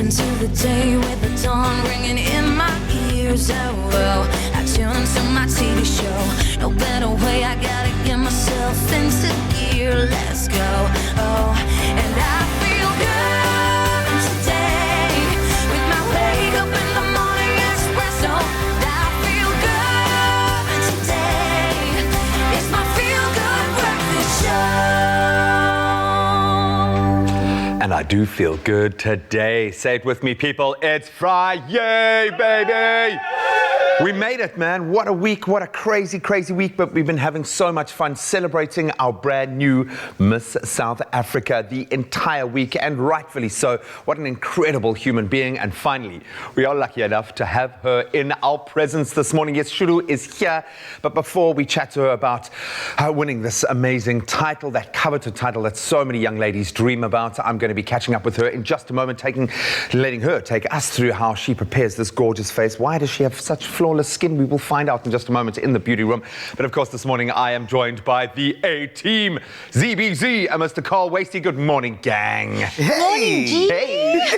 into the day with the dawn ringing in my ears. Oh, well, I tune into my TV show. No better way, I gotta get myself into gear. Let's go. Oh, and I feel good today with my wake up in the morning espresso. I feel good today. It's my feel good breakfast show. And I do feel good today. Say it with me, people. It's Friday, baby. We made it, man. What a week. What a crazy, crazy week. But we've been having so much fun celebrating our brand new Miss South Africa the entire week, and rightfully so. What an incredible human being. And finally, we are lucky enough to have her in our presence this morning. Yes, Shudu is here. But before we chat to her about her winning this amazing title, that coveted title that so many young ladies dream about, I'm going to be catching up with her in just a moment, letting her take us through how she prepares this gorgeous face. Why does she have such flawless skin? We will find out in just a moment in the beauty room. But of course, this morning I am joined by the A-team, ZBZ and Mr. Carl Wasty. Good morning, gang. Hey! Hey!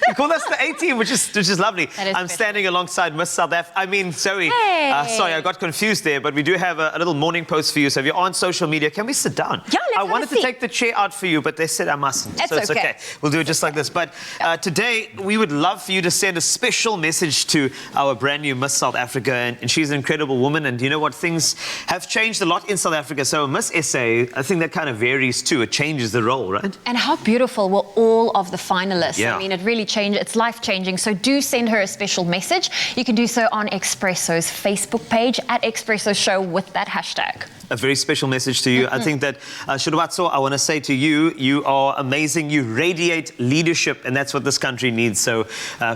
You call us the A-team, which is lovely. I'm standing alongside Miss South Africa. I mean, Zoe. Hey. Sorry, I got confused there, but we do have a little morning post for you. So if you're on social media, can we sit down? Yeah, let's I have wanted a to seat. take the chair out for you, but they said I mustn't. It's so it's okay. okay. We'll do it just like this. But today, we would love for you to send a special message to our brand new Miss South Africa. And she's an incredible woman. And you know what? Things have changed a lot in South Africa. So Miss SA, I think that kind of varies too. It changes the role, right? And how beautiful were all of the finalists. Yeah. I mean, it really changed. It's life-changing. So do send her a special message. You can do so on Expresso's Facebook page at Expresso Show with that hashtag. A very special message to you. I think that, Shudufhadzo, I want to say to you, you are amazing. You radiate leadership, and that's what this country needs. So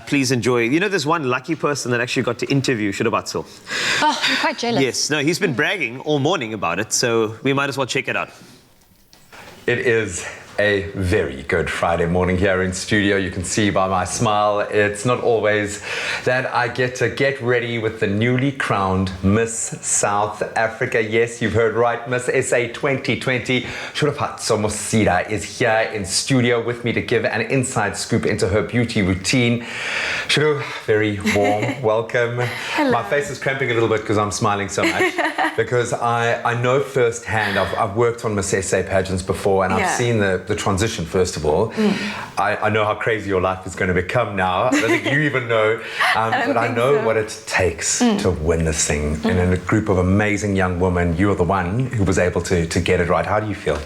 please enjoy. You know, there's one lucky person that actually got to interview Shudufhadzo. Oh, I'm quite jealous. Yes, no, he's been bragging all morning about it, so we might as well check it out. It is a very good Friday morning here in studio. You can see by my smile, it's not always that I get to get ready with the newly crowned Miss South Africa. Yes, you've heard right, Miss SA 2020. Shudufhadzo Musida is here in studio with me to give an inside scoop into her beauty routine. Shudu, very warm welcome. Hello. My face is cramping a little bit because I'm smiling so much. Because I know firsthand, I've worked on Miss SA pageants before, and I've seen the transition, first of all. I know how crazy your life is going to become now. I don't think you even know, but I know what it takes to win this thing. And in a group of amazing young women, you're the one who was able to get it right. How do you feel?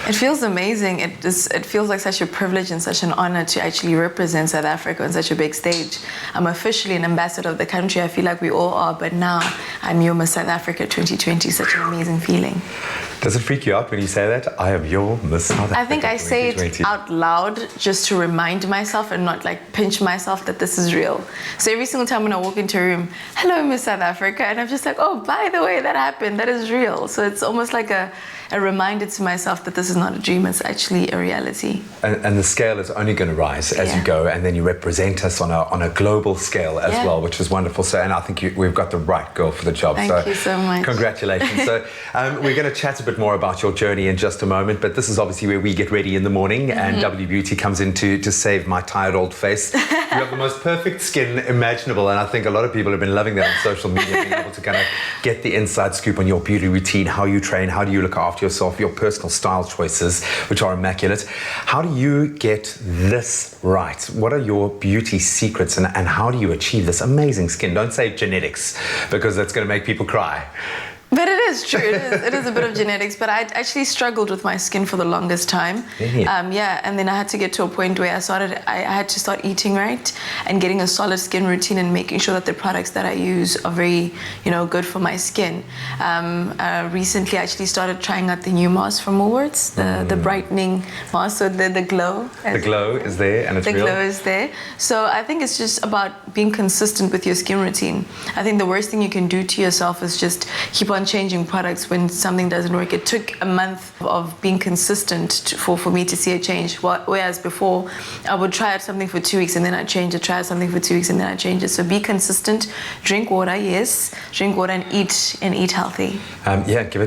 It feels amazing. It feels like such a privilege and such an honor to actually represent South Africa on such a big stage. I'm officially an ambassador of the country. I feel like we all are, but now I'm your Miss South Africa 2020. Such an amazing feeling. Does it freak you out when you say that? I am your Miss South Africa. I think I say it out loud just to remind myself and not like pinch myself that this is real. So every single time when I walk into a room, hello, Miss South Africa, and I'm just like, oh, by the way, that happened. That is real. So it's almost like a reminder to myself that this is not a dream, it's actually a reality. And the scale is only going to rise as you go, and then you represent us on a global scale as well, which is wonderful. So, and I think we've got the right girl for the job. Thank you so much. Congratulations. So we're going to chat a bit more about your journey in just a moment, but this is obviously where we get ready in the morning, and W Beauty comes in to save my tired old face. You have the most perfect skin imaginable, and I think a lot of people have been loving that on social media, being able to kind of get the inside scoop on your beauty routine, how you train, how do you look after yourself, your personal style choices, which are immaculate. How do you get this right? What are your beauty secrets, and how do you achieve this amazing skin? Don't say genetics, because that's going to make people cry. But it is true. It is a bit of genetics. But I actually struggled with my skin for the longest time. And then I had to get to a point where I had to start eating right and getting a solid skin routine and making sure that the products that I use are very, good for my skin. Recently, I actually started trying out the new mask from Woolworths, the brightening mask, so the glow. The glow is there, and it's real. The real. glow is there. So I think it's just about being consistent with your skin routine. I think the worst thing you can do to yourself is just keep on changing products when something doesn't work. It took a month of being consistent for me to see a change. Whereas before, I would try out something for 2 weeks and then I'd change it, try out something for 2 weeks and then I'd change it. So be consistent, drink water, yes, drink water and eat healthy.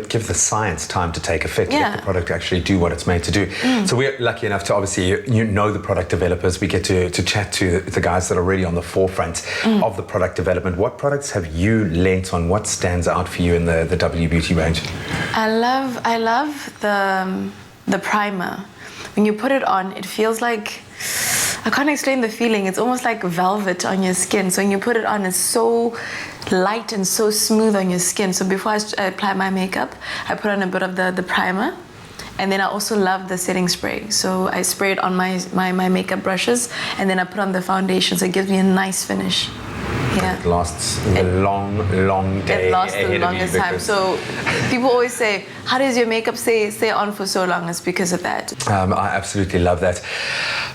Give the science time to take effect, Yeah. let the product actually do what it's made to do. So we're lucky enough to obviously, you know the product developers, we get to chat to the guys that are really on the forefront of the product development. What products have you lent on? What stands out for you in the W Beauty range? I love the primer. When you put it on, it feels like, I can't explain the feeling. It's almost like velvet on your skin. So when you put it on, it's so light and so smooth on your skin. So before I apply my makeup, I put on a bit of the primer. And then I also love the setting spray. So I spray it on my makeup brushes and then I put on the foundation. So it gives me a nice finish. Yeah. It lasts the long day. It lasts ahead the of you longest time. because- So people always say, how does your makeup stay on for so long? It's because of that. I absolutely love that.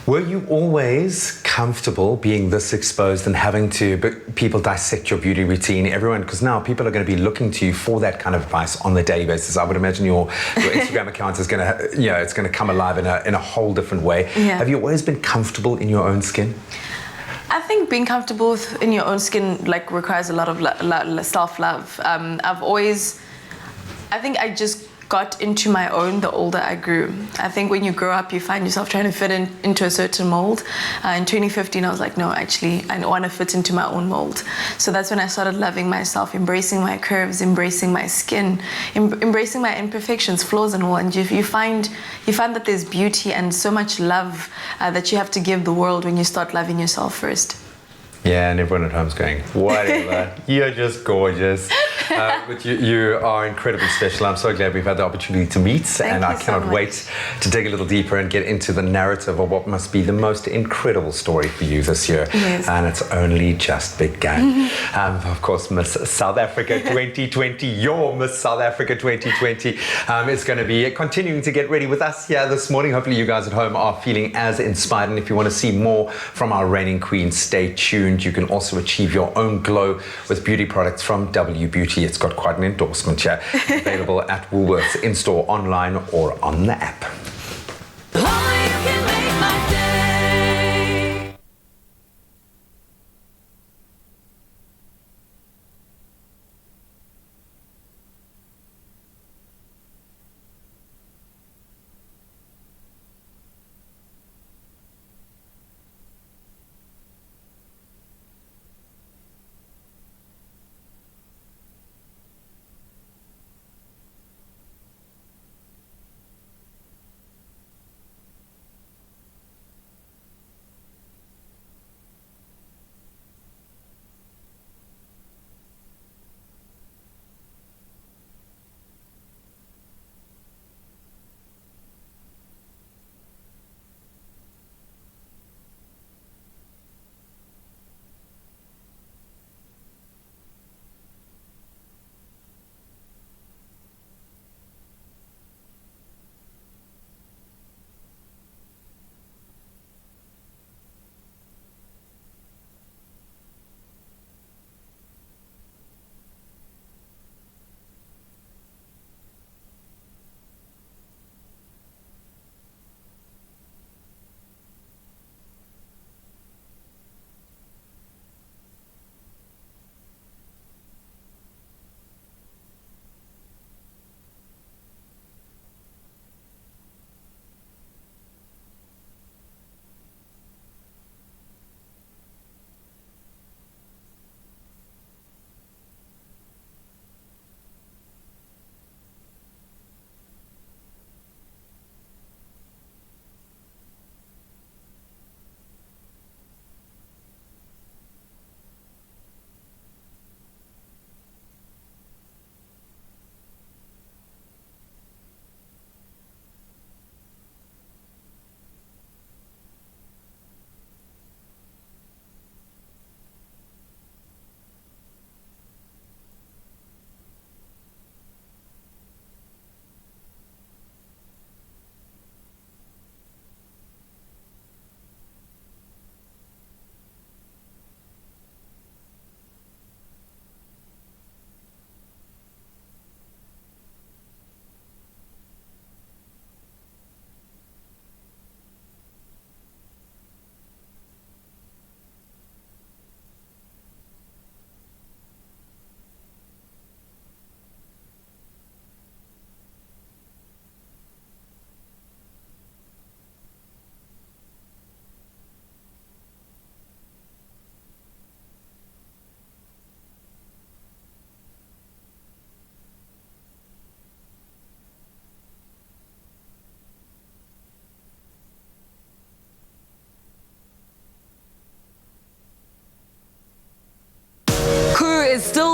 Were you always comfortable being this exposed and having to people dissect your beauty routine? Everyone, because now people are going to be looking to you for that kind of advice on the daily basis. I would imagine your Instagram account is going to, it's going to come alive in a whole different way. Yeah. Have you always been comfortable in your own skin? I think being comfortable in your own skin requires a lot of self-love. I think I just got into my own the older I grew. I think when you grow up, you find yourself trying to fit into a certain mold. In 2015, I was like, no, actually, I want to fit into my own mold. So that's when I started loving myself, embracing my curves, embracing my skin, embracing my imperfections, flaws and all. And you find that there's beauty and so much love that you have to give the world when you start loving yourself first. Yeah, and everyone at home's going, whatever, you're just gorgeous. But you are incredibly special. I'm so glad we've had the opportunity to meet, and I cannot wait to dig a little deeper and get into the narrative of what must be the most incredible story for you this year. Yes. And it's only just begun. Of course, Miss South Africa 2020, your Miss South Africa 2020 is going to be continuing to get ready with us here this morning. Hopefully you guys at home are feeling as inspired, and if you want to see more from our reigning queen, stay tuned. You can also achieve your own glow with beauty products from W Beauty. It's got quite an endorsement here. Available at Woolworths, in-store, online, or on the app. Only you can make my day.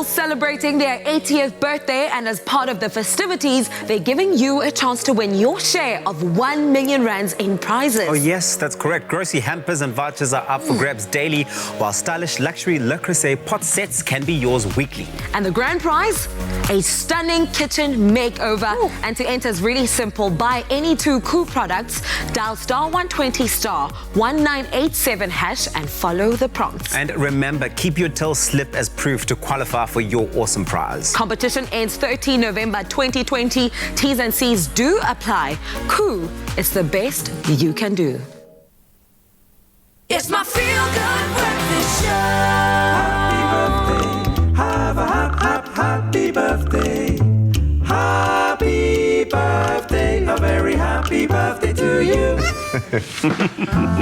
celebrating their 80th birthday, and as part of the festivities, they're giving you a chance to win your share of 1 million rands in prizes. Oh yes, that's correct. Grocery hampers and vouchers are up for grabs daily, while stylish luxury Le Creuset pot sets can be yours weekly. And the grand prize? A stunning kitchen makeover. And to enter is really simple. Buy any 2 Koo products, dial *120 *1987 hash and follow the prompts. And remember, keep your till slip as proof to qualify for your awesome prize. Competition ends 13 November 2020. T's and C's do apply. Koo is the best you can do. It's my feel-good breakfast show. Happy birthday, happy birthday, a very happy birthday to you.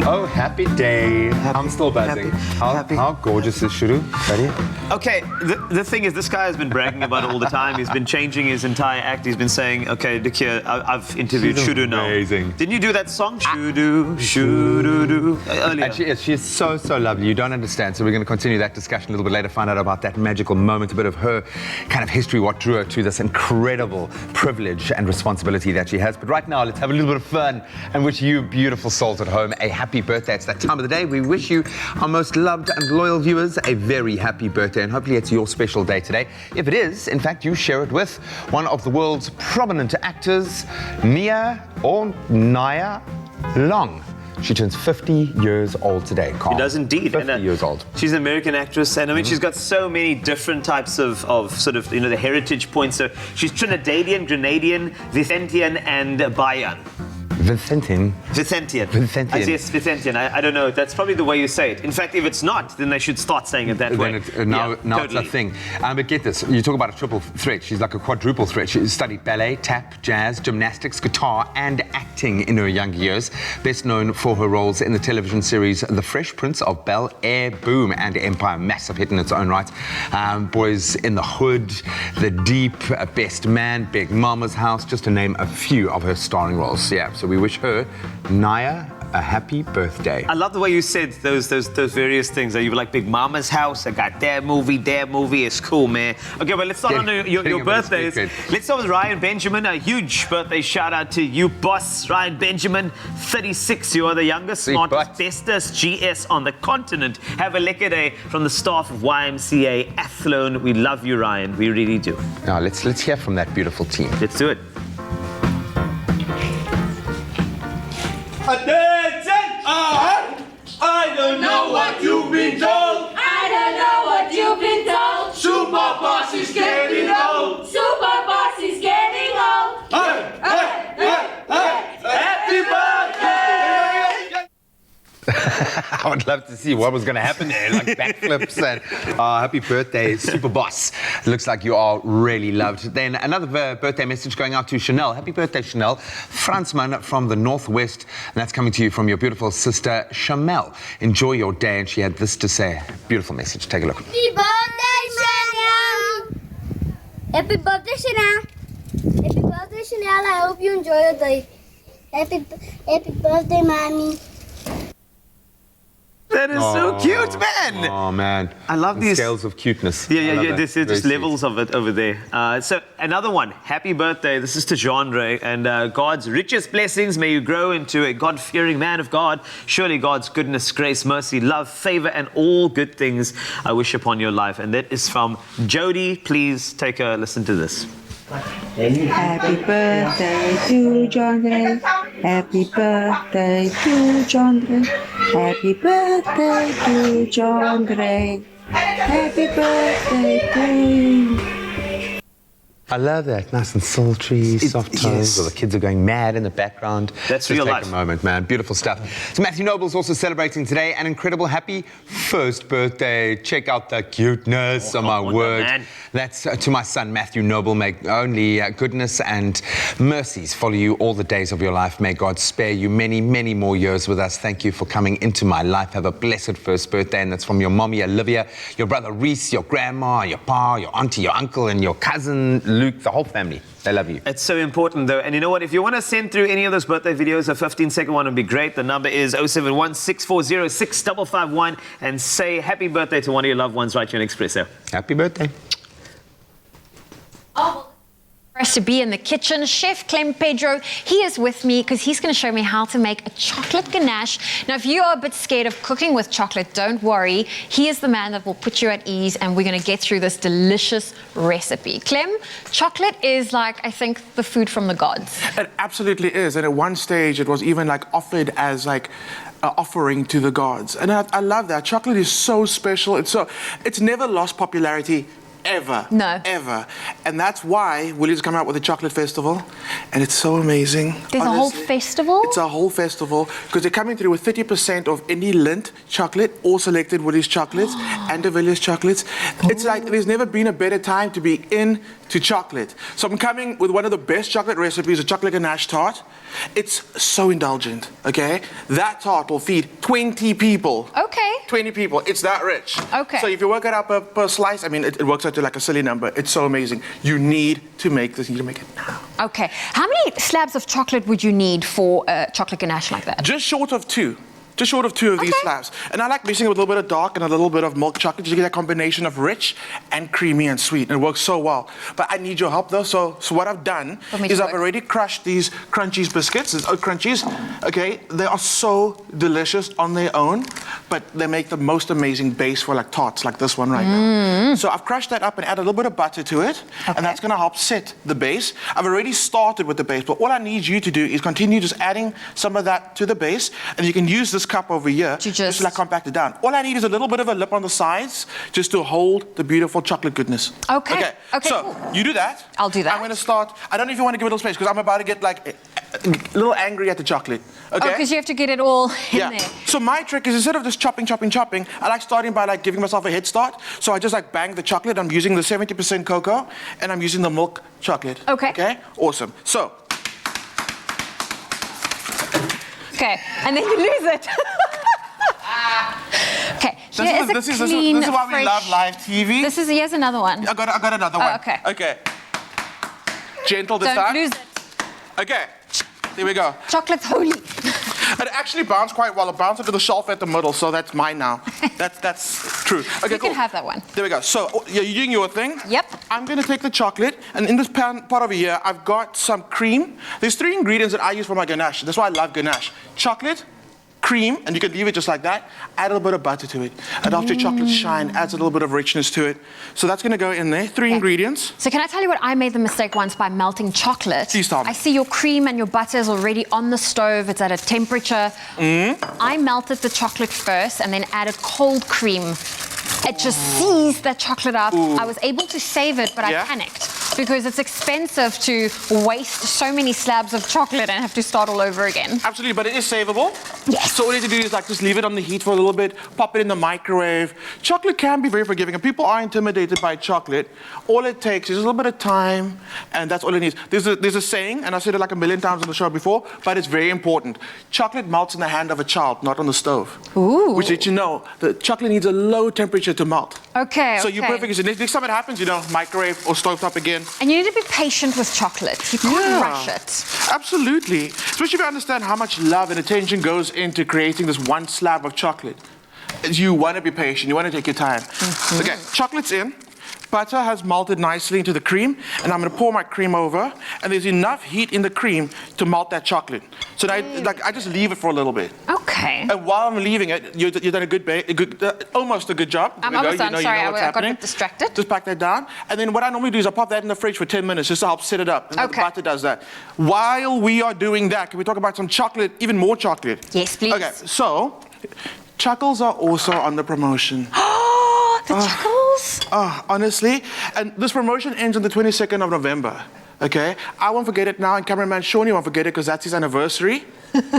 Oh, happy day. I'm still buzzing. How gorgeous is Shudu? Ready? Okay, the thing is, this guy has been bragging about it all the time. He's been changing his entire act. He's been saying, okay, look here, I've interviewed She's Shudu now. amazing. Didn't you do that song? Shudu, Shudu, earlier. And she is so lovely. You don't understand. So we're going to continue that discussion a little bit later, find out about that magical moment, a bit of her kind of history, what drew her to this incredible privilege and responsibility that she has. But right now, let's have a little bit of fun and wish you beautiful souls at home a happy birthday. It's that time of the day. We wish you, our most loved and loyal viewers, a very happy birthday, and hopefully it's your special day today. If it is, in fact, you share it with one of the world's prominent actors, Nia Long. She turns 50 years old today, Carl. She does indeed. 50 years old. She's an American actress, and I mean, she's got so many different types of sort of, you know, the heritage points. So she's Trinidadian, Grenadian, Vicentian, and Bayan. Vicentian. Yes, Vicentian. I don't know. That's probably the way you say it. In fact, if it's not, then they should start saying it that way. Now totally. it's a thing. But get this, you talk about a triple threat. She's like a quadruple threat. She studied ballet, tap, jazz, gymnastics, guitar, and acting in her younger years. Best known for her roles in the television series The Fresh Prince of Bel-Air, Boom, and Empire. Massive hit in its own right. Boys in the Hood, The Deep, Best Man, Big Mama's House, just to name a few of her starring roles. Yeah, so we wish her, Naya, a happy birthday. I love the way you said those various things. You were like Big Mama's House. I got their movie. It's cool, man. Okay, well, let's start on your birthdays. Let's start with Ryan Benjamin. A huge birthday shout out to you, boss. Ryan Benjamin, 36. You are the youngest, smartest, bestest GS on the continent. Have a lekker day from the staff of YMCA Athlone. We love you, Ryan. We really do. Now, let's hear from that beautiful team. Let's do it. Attention! I don't know what you've been told. I don't know what you've been told. Super boss is getting old. Super boss is getting old. Happy birthday! I would love to see what was going to happen there, like backflips and happy birthday, super boss. It looks like you are really loved. Then another birthday message going out to Chanel. Happy birthday, Chanel. Fransman from the Northwest, and that's coming to you from your beautiful sister, Shamel. Enjoy your day, and she had this to say. Beautiful message. Take a look. Happy birthday, Chanel! Happy birthday, Chanel! Happy birthday, Chanel. I hope you enjoy your day. Happy birthday, Mommy. That is so cute, man. Oh, man. I love these scales of cuteness. Yeah. There's just Very levels of it over there. So another one. Happy birthday. This is to Jean-Ray. And God's richest blessings. May you grow into a God-fearing man of God. Surely God's goodness, grace, mercy, love, favor, and all good things I wish upon your life. And that is from Jody. Please take a listen to this. Happy birthday to John Ray. Happy birthday to John Ray. Happy birthday to John Ray. Happy birthday to you. I love that. Nice and sultry, soft tones. yes. Well, the kids are going mad in the background. That's Just real take life. a moment, man. Beautiful stuff. So Matthew Noble's also celebrating today an incredible happy first birthday. Check out the cuteness, oh my word. Man. That's to my son, Matthew Noble. May only goodness and mercies follow you all the days of your life. May God spare you many, many more years with us. Thank you for coming into my life. Have a blessed first birthday. And that's from your mommy, Olivia, your brother, Reese, your grandma, your pa, your auntie, your uncle, and your cousin, Luke, the whole family. They love you. It's so important, though. And you know what? If you want to send through any of those birthday videos, a 15-second one would be great. The number is 071-640-6551 and say happy birthday to one of your loved ones right here in Expresso. Happy birthday. For us to be in the kitchen, Chef Clem Pedro, he is with me because he's going to show me how to make a chocolate ganache. Now, if you are a bit scared of cooking with chocolate, don't worry. He is the man that will put you at ease, and we're going to get through this delicious recipe. Clem, chocolate is like, I think, the food from the gods. It absolutely is. And at one stage, it was even like offered as like offering to the gods. And I love that. Chocolate is so special. It's never lost popularity. Ever. No. Ever. And that's why Willie's come out with a chocolate festival. And it's so amazing. There's a whole festival? It's a whole festival because they're coming through with 30% of any Lindt chocolate, all selected Willie's chocolates and De Villiers chocolates. It's like there's never been a better time to be into chocolate. So I'm coming with one of the best chocolate recipes, a chocolate ganache tart. It's so indulgent, okay? That tart will feed 20 people. Okay. 20 people. It's that rich. Okay. So if you work it out per slice, I mean, it works out to like a silly number. It's so amazing. You need to make this. You need to make it now. Okay. How many slabs of chocolate would you need for a chocolate ganache like that? Just short of 2. Just short of 2 of these slabs. And I like mixing it with a little bit of dark and a little bit of milk chocolate. You get that combination of rich and creamy and sweet. And it works so well. But I need your help though. So what I've done is I've already crushed these Crunchies biscuits, these oat Crunchies. Okay, they are so delicious on their own, but they make the most amazing base for like tarts like this one right now. So I've crushed that up and added a little bit of butter to it. And that's gonna help set the base. I've already started with the base, but all I need you to do is continue just adding some of that to the base. And you can use this cup over here to just like compact it down. All I need is a little bit of a lip on the sides just to hold the beautiful chocolate goodness. Okay. Okay. So you do that. I'll do that. I'm going to start. I don't know if you want to give it a little space because I'm about to get like a little angry at the chocolate. Okay. Oh, because you have to get it all in there. So my trick is instead of just chopping, I like starting by like giving myself a head start. So I just like bang the chocolate. I'm using the 70% cocoa and I'm using the milk chocolate. Okay. Okay. Awesome. So. Okay, and then you lose it. Okay, This is why we love live TV. Here's another one. I got another one. Oh, okay. Okay. Gentle this time. Don't lose it. Okay. There we go. Chocolate's holy. It actually bounced quite well. It bounced into the shelf at the middle, so that's mine now. That's true. Okay, you can have that one. There we go. So you're doing your thing. Yep. I'm going to take the chocolate, and in this pot over here, I've got some cream. There's 3 ingredients that I use for my ganache. That's why I love ganache. Chocolate, cream, and you can leave it just like that. Add a little bit of butter to it. And after your chocolate shine, adds a little bit of richness to it. So that's going to go in there. 3 ingredients. So can I tell you what I made the mistake once by melting chocolate? Please tell me. I see your cream and your butter is already on the stove. It's at a temperature. I melted the chocolate first and then added cold cream. It just seized that chocolate up. I was able to save it, but I panicked because it's expensive to waste so many slabs of chocolate and have to start all over again. Absolutely, but it is savable. Yes. So all you need to do is like just leave it on the heat for a little bit, pop it in the microwave. Chocolate can be very forgiving, and people are intimidated by chocolate. All it takes is a little bit of time, and that's all it needs. There's a saying, and I've said it like a million times on the show before, but it's very important. Chocolate melts in the hand of a child, not on the stove. Ooh. Which did you know? The chocolate needs a low temperature to melt. Okay. So you're perfect. So next time it happens, microwave or stovetop again. And you need to be patient with chocolate. You can't rush it. Absolutely. Especially if you understand how much love and attention goes into creating this one slab of chocolate. You want to be patient. You want to take your time. Okay, chocolate's in. Butter has melted nicely into the cream, and I'm going to pour my cream over, and there's enough heat in the cream to melt that chocolate. So now, I just leave it for a little bit. Okay. And while I'm leaving it, you've done almost a good job. I'm almost done. Sorry, I got a bit distracted. Just pack that down, and then what I normally do is I pop that in the fridge for 10 minutes just to help set it up. And the butter does that. While we are doing that, can we talk about some chocolate, even more chocolate? Yes, please. Okay, so chuckles are also on the promotion. The chuckles? Honestly, and this promotion ends on the 22nd of November. Okay, I won't forget it now, and cameraman Shawnee won't forget it because that's his anniversary.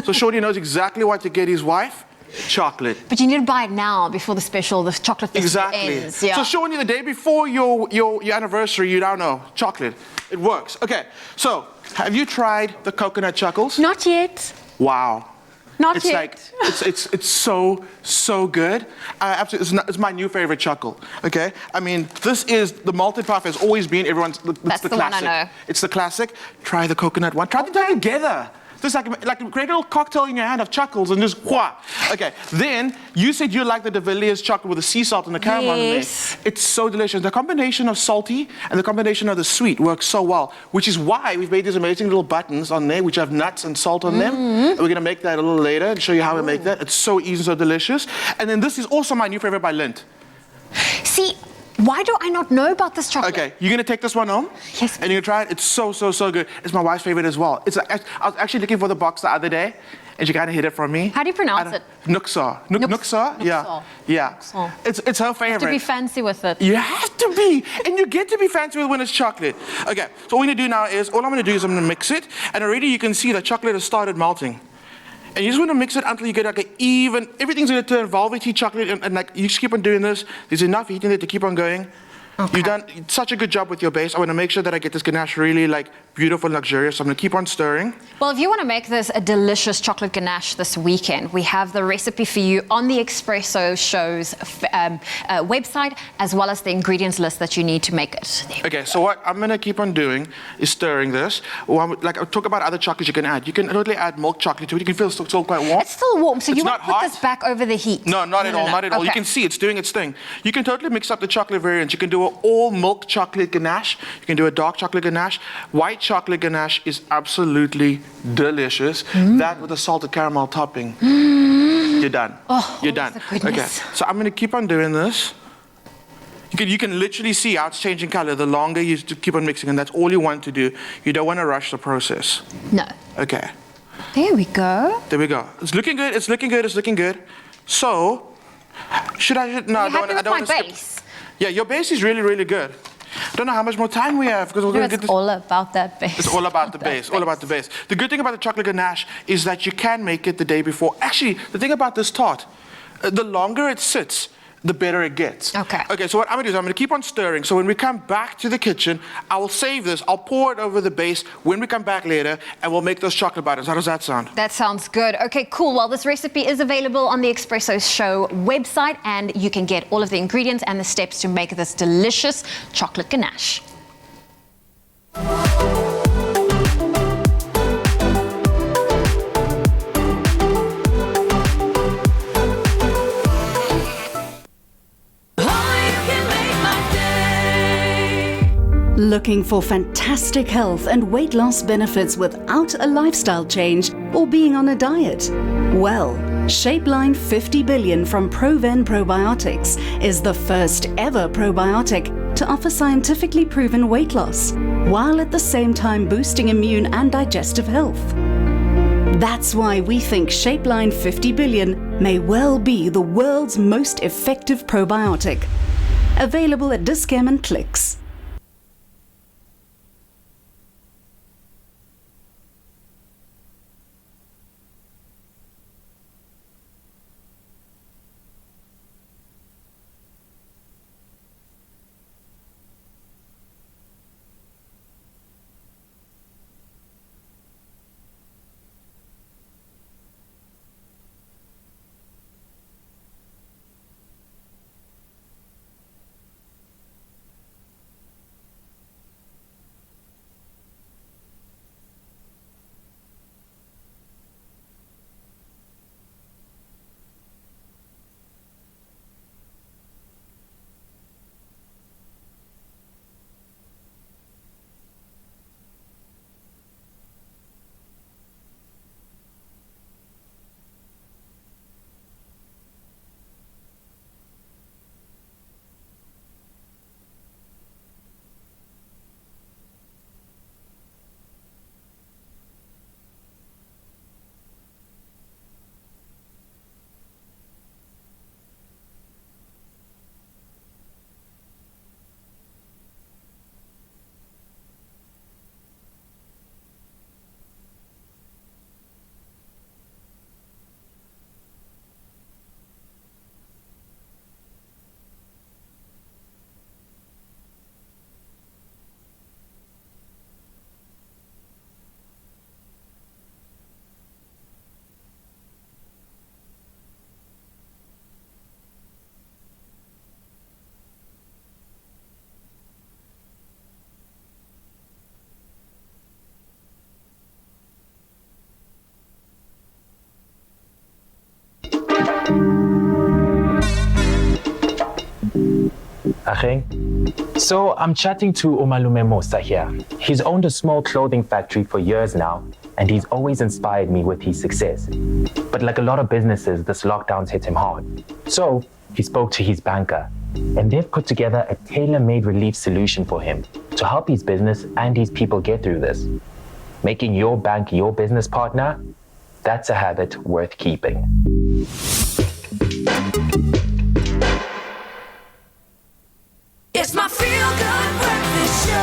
So Shawnee knows exactly what to get his wife. Chocolate. But you need to buy it now before the chocolate festival ends. Yeah. So Shawnee, the day before your anniversary, you don't know chocolate. It works. Okay. So have you tried the coconut chuckles? Not yet. Wow. Not yet. It's so good. Absolutely, it's my new favorite chuckle. Okay, I mean this is the malted puff has always been everyone's. That's the classic. one I know. It's the classic. Try the coconut one. Try them together. Just like a great little cocktail in your hand of chuckles and just wha. Okay, then you said you like the De Villiers chocolate with the sea salt and the caramel in there. It's so delicious. The combination of salty and the combination of the sweet works so well, which is why we've made these amazing little buttons on there which have nuts and salt on them. And we're going to make that a little later and show you how we make that. It's so easy, so delicious. And then this is also my new favorite by Lindt. See, why do I not know about this chocolate? Okay, you're gonna take this one home. Yes. And you're gonna try it. It's so good. It's my wife's favorite as well. It's like, I was actually looking for the box the other day, and she kind of hid it from me. How do you pronounce it? Nuxa. Nuxa? Yeah. Nuxa. It's her favorite. To be fancy with it. You have to be, and you get to be fancy with when it's chocolate. Okay, so what we're gonna do now is, all I'm gonna do is I'm gonna mix it, and already you can see the chocolate has started melting. And you just want to mix it until you get like an even, everything's going to turn velvety chocolate, and like you just keep on doing this. There's enough heat in there to keep on going. Okay. You've done such a good job with your base. I want to make sure that I get this ganache really like beautiful and luxurious. So I'm going to keep on stirring. Well, if you want to make this a delicious chocolate ganache this weekend, we have the recipe for you on the Expresso show's website, as well as the ingredients list that you need to make it. Okay, so what I'm going to keep on doing is stirring this. Like I'll talk about other chocolates you can add. You can totally add milk chocolate to it. You can feel it's still quite warm. It's still warm, so It's you want not to put hot. this back over the heat? No, not at all. You Okay. can see it's doing its thing. You can totally mix up the chocolate variants. You can do an all milk chocolate ganache. You can do a dark chocolate ganache. White chocolate ganache is absolutely delicious. That with a salted caramel topping. You're done. Oh, You're done. the goodness. Okay, so I'm going to keep on doing this. You can literally see how it's changing color the longer you keep on mixing, and that's all you want to do. You don't want to rush the process. No. Okay. There we go. There we go. It's looking good. It's looking good. It's looking good. So, no, I don't want to skip. Base? Yeah, your base is really good. I don't know how much more time we have because we're going to get this. It's all about that base. It's all about the base. All about the base. The good thing about the chocolate ganache is that you can make it the day before. Actually, the thing about this tart, the longer it sits, the better it gets. Okay. Okay, so what I'm going to do is I'm going to keep on stirring. So when we come back to the kitchen, I will save this. I'll pour it over the base when we come back later, and we'll make those chocolate buttons. How does that sound? That sounds good. Okay, cool. Well, this recipe is available on the Expresso Show website, and you can get all of the ingredients and the steps to make this delicious chocolate ganache. Looking for fantastic health and weight loss benefits without a lifestyle change or being on a diet? Well, Shapeline 50 Billion from Proven Probiotics is the first ever probiotic to offer scientifically proven weight loss, while at the same time boosting immune and digestive health. That's why we think Shapeline 50 Billion may well be the world's most effective probiotic. Available at Dis-Chem and Clicks. So I'm chatting to Umalume Musa here. He's owned a small clothing factory for years now, and he's always inspired me with his success. But like a lot of businesses, this lockdown's hit him hard. So he spoke to his banker, and they've put together a tailor-made relief solution for him to help his business and his people get through this. Making your bank your business partner, that's a habit worth keeping. It's my feel-good breakfast show.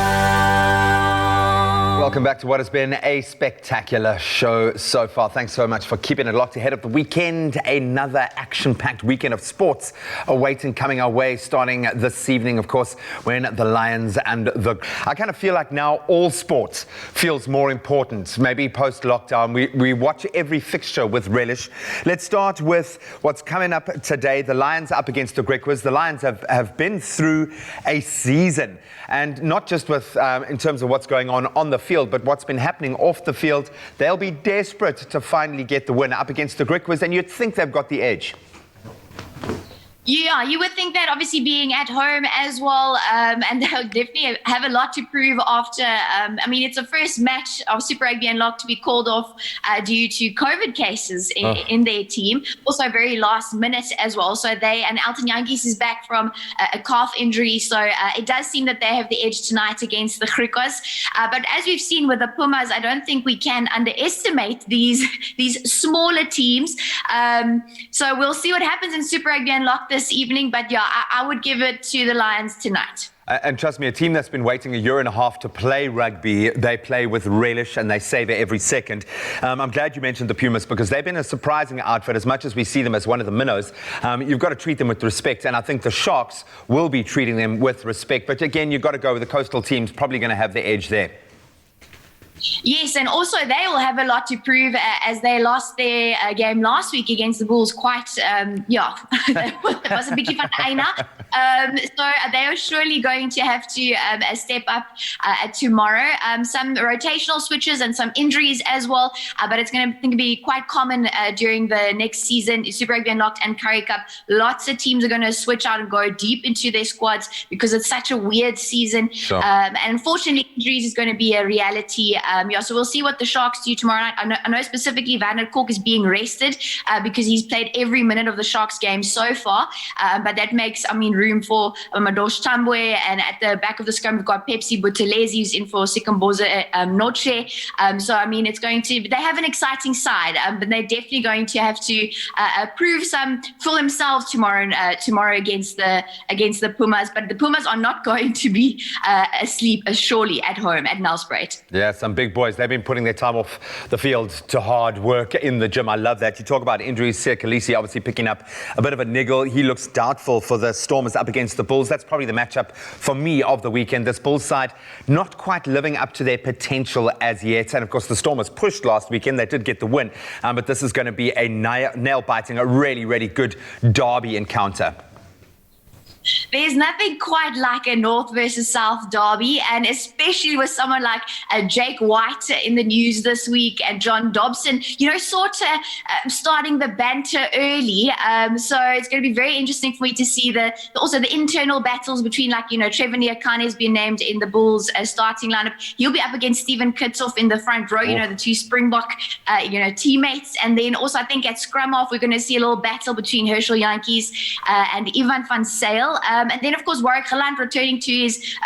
Welcome back to what has been a spectacular show so far. Thanks so much for keeping it locked ahead of the weekend. Another action-packed weekend of sports awaiting coming our way, starting this evening, of course, when the Lions and the... I kind of feel like now all sports feels more important. Maybe post-lockdown, we watch every fixture with relish. Let's start with what's coming up today. The Lions up against the Griquas. The Lions have been through a season, and not just with in terms of what's going on the field, but what's been happening off the field. They'll be desperate to finally get the win up against the Griquas, and you'd think they've got the edge. Yeah, you would think that, obviously being at home as well, and they'll definitely have a lot to prove after. I mean, it's the first match of Super Rugby Unlocked to be called off due to COVID cases in their team. Also, very last minute as well. So and Elton Jantjies is back from a calf injury. So it does seem that they have the edge tonight against the Griquas. But as we've seen with the Pumas, I don't think we can underestimate these smaller teams. So we'll see what happens in Super Rugby Unlocked this evening, but yeah, I would give it to the Lions tonight. And trust me, a team that's been waiting a year and a half to play rugby, they play with relish and they savor every second. I'm glad you mentioned the Pumas, because they've been a surprising outfit. As much as we see them as one of the minnows, you've got to treat them with respect, and I think the Sharks will be treating them with respect. But again, you've got to go with the coastal teams, probably going to have the edge there. Yes, and also they will have a lot to prove as they lost their game last week against the Bulls. Quite, it was a big van eina. So they are surely going to have to step up tomorrow. Some rotational switches and some injuries as well, but it's going to be quite common during the next season, Super Rugby Unlocked and Currie Cup. Lots of teams are going to switch out and go deep into their squads because it's such a weird season. Sure. And unfortunately, injuries is going to be a reality. So we'll see what the Sharks do tomorrow night. I know specifically Van der Kolk is being rested because he's played every minute of the Sharks game so far. But that makes, room for Madosh Tambwe, and at the back of the scrum we've got Pepsi Buthelezi, who's in for Sikamboza Noche. It's going to, they have an exciting side, but they're definitely going to have to prove some for themselves tomorrow against the Pumas. But the Pumas are not going to be asleep surely at home at Nelspruit. Yeah, some big boys. They've been putting their time off the field to hard work in the gym. I love that. You talk about injuries. Sir Khaleesi obviously picking up a bit of a niggle. He looks doubtful for the Stormers up against the Bulls. That's probably the matchup for me of the weekend. This Bulls side not quite living up to their potential as yet. And of course, the Stormers pushed last weekend. They did get the win. But this is going to be a nail-biting, a really, really good derby encounter. There's nothing quite like a North versus South derby, and especially with someone like Jake White in the news this week and John Dobson, sort of starting the banter early. So it's going to be very interesting for me to see also the internal battles between, Trevor Nyakane has been named in the Bulls starting lineup. He'll be up against Stephen Kitsoff in the front row, the two Springbok, teammates. And then also I think at scrum off, we're going to see a little battle between Herschel Jantjies and Ivan van Sail. And then, of course, Warwick Galant returning to his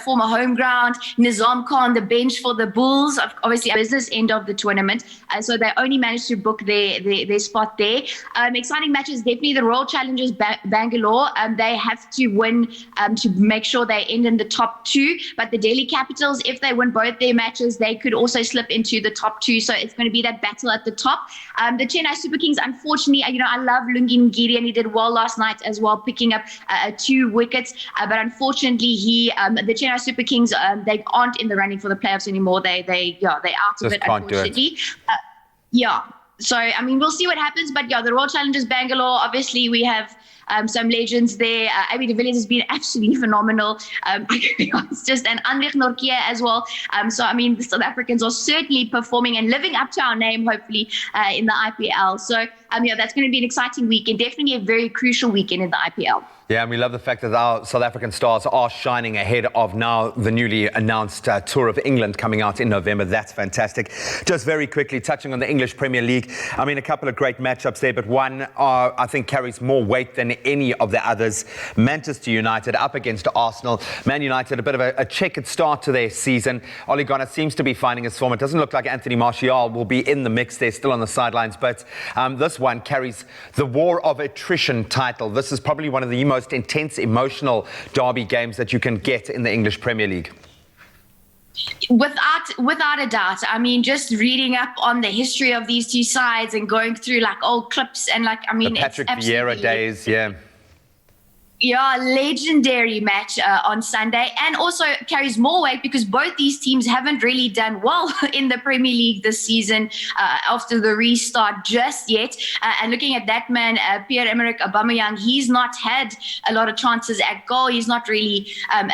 former home ground. Nizam Khan, the bench for the Bulls, obviously business end of the tournament. So they only managed to book their spot there. Exciting matches, definitely the Royal Challengers Bangalore. They have to win to make sure they end in the top two. But the Delhi Capitals, if they win both their matches, they could also slip into the top two. So it's going to be that battle at the top. The Chennai Super Kings, unfortunately, I love Lungi Ngidi, and he did well last night as well, picking up 2 wickets. But unfortunately, the Chennai Super Kings, they aren't in the running for the playoffs anymore. They're out of it, unfortunately. So, we'll see what happens. But, the Royal Challengers Bangalore, obviously, we have some legends there. Abby de Villiers has been absolutely phenomenal. It's just an Andrich Nortje as well. So, I mean, the South Africans are certainly performing and living up to our name, hopefully, in the IPL. So, yeah, that's going to be an exciting weekend, definitely a very crucial weekend in the IPL. Yeah, and we love the fact that our South African stars are shining ahead of now the newly announced Tour of England coming out in November. That's fantastic. Just very quickly, touching on the English Premier League. I mean, a couple of great matchups there, but one I think carries more weight than any of the others. Manchester United up against Arsenal. Man United, a bit of a checkered start to their season. Ole Gunnar seems to be finding his form. It doesn't look like Anthony Martial will be in the mix. They're still on the sidelines, but this one carries the war of attrition title. This is probably one of the most intense emotional derby games that you can get in the English Premier League. Without a doubt. I mean, just reading up on the history of these two sides and going through like old clips and like, I mean, the Patrick Vieira days, yeah. Yeah, legendary match on Sunday, and also carries more weight because both these teams haven't really done well in the Premier League this season after the restart just yet. And looking at that man, Pierre-Emerick Aubameyang, he's not had a lot of chances at goal. He's not really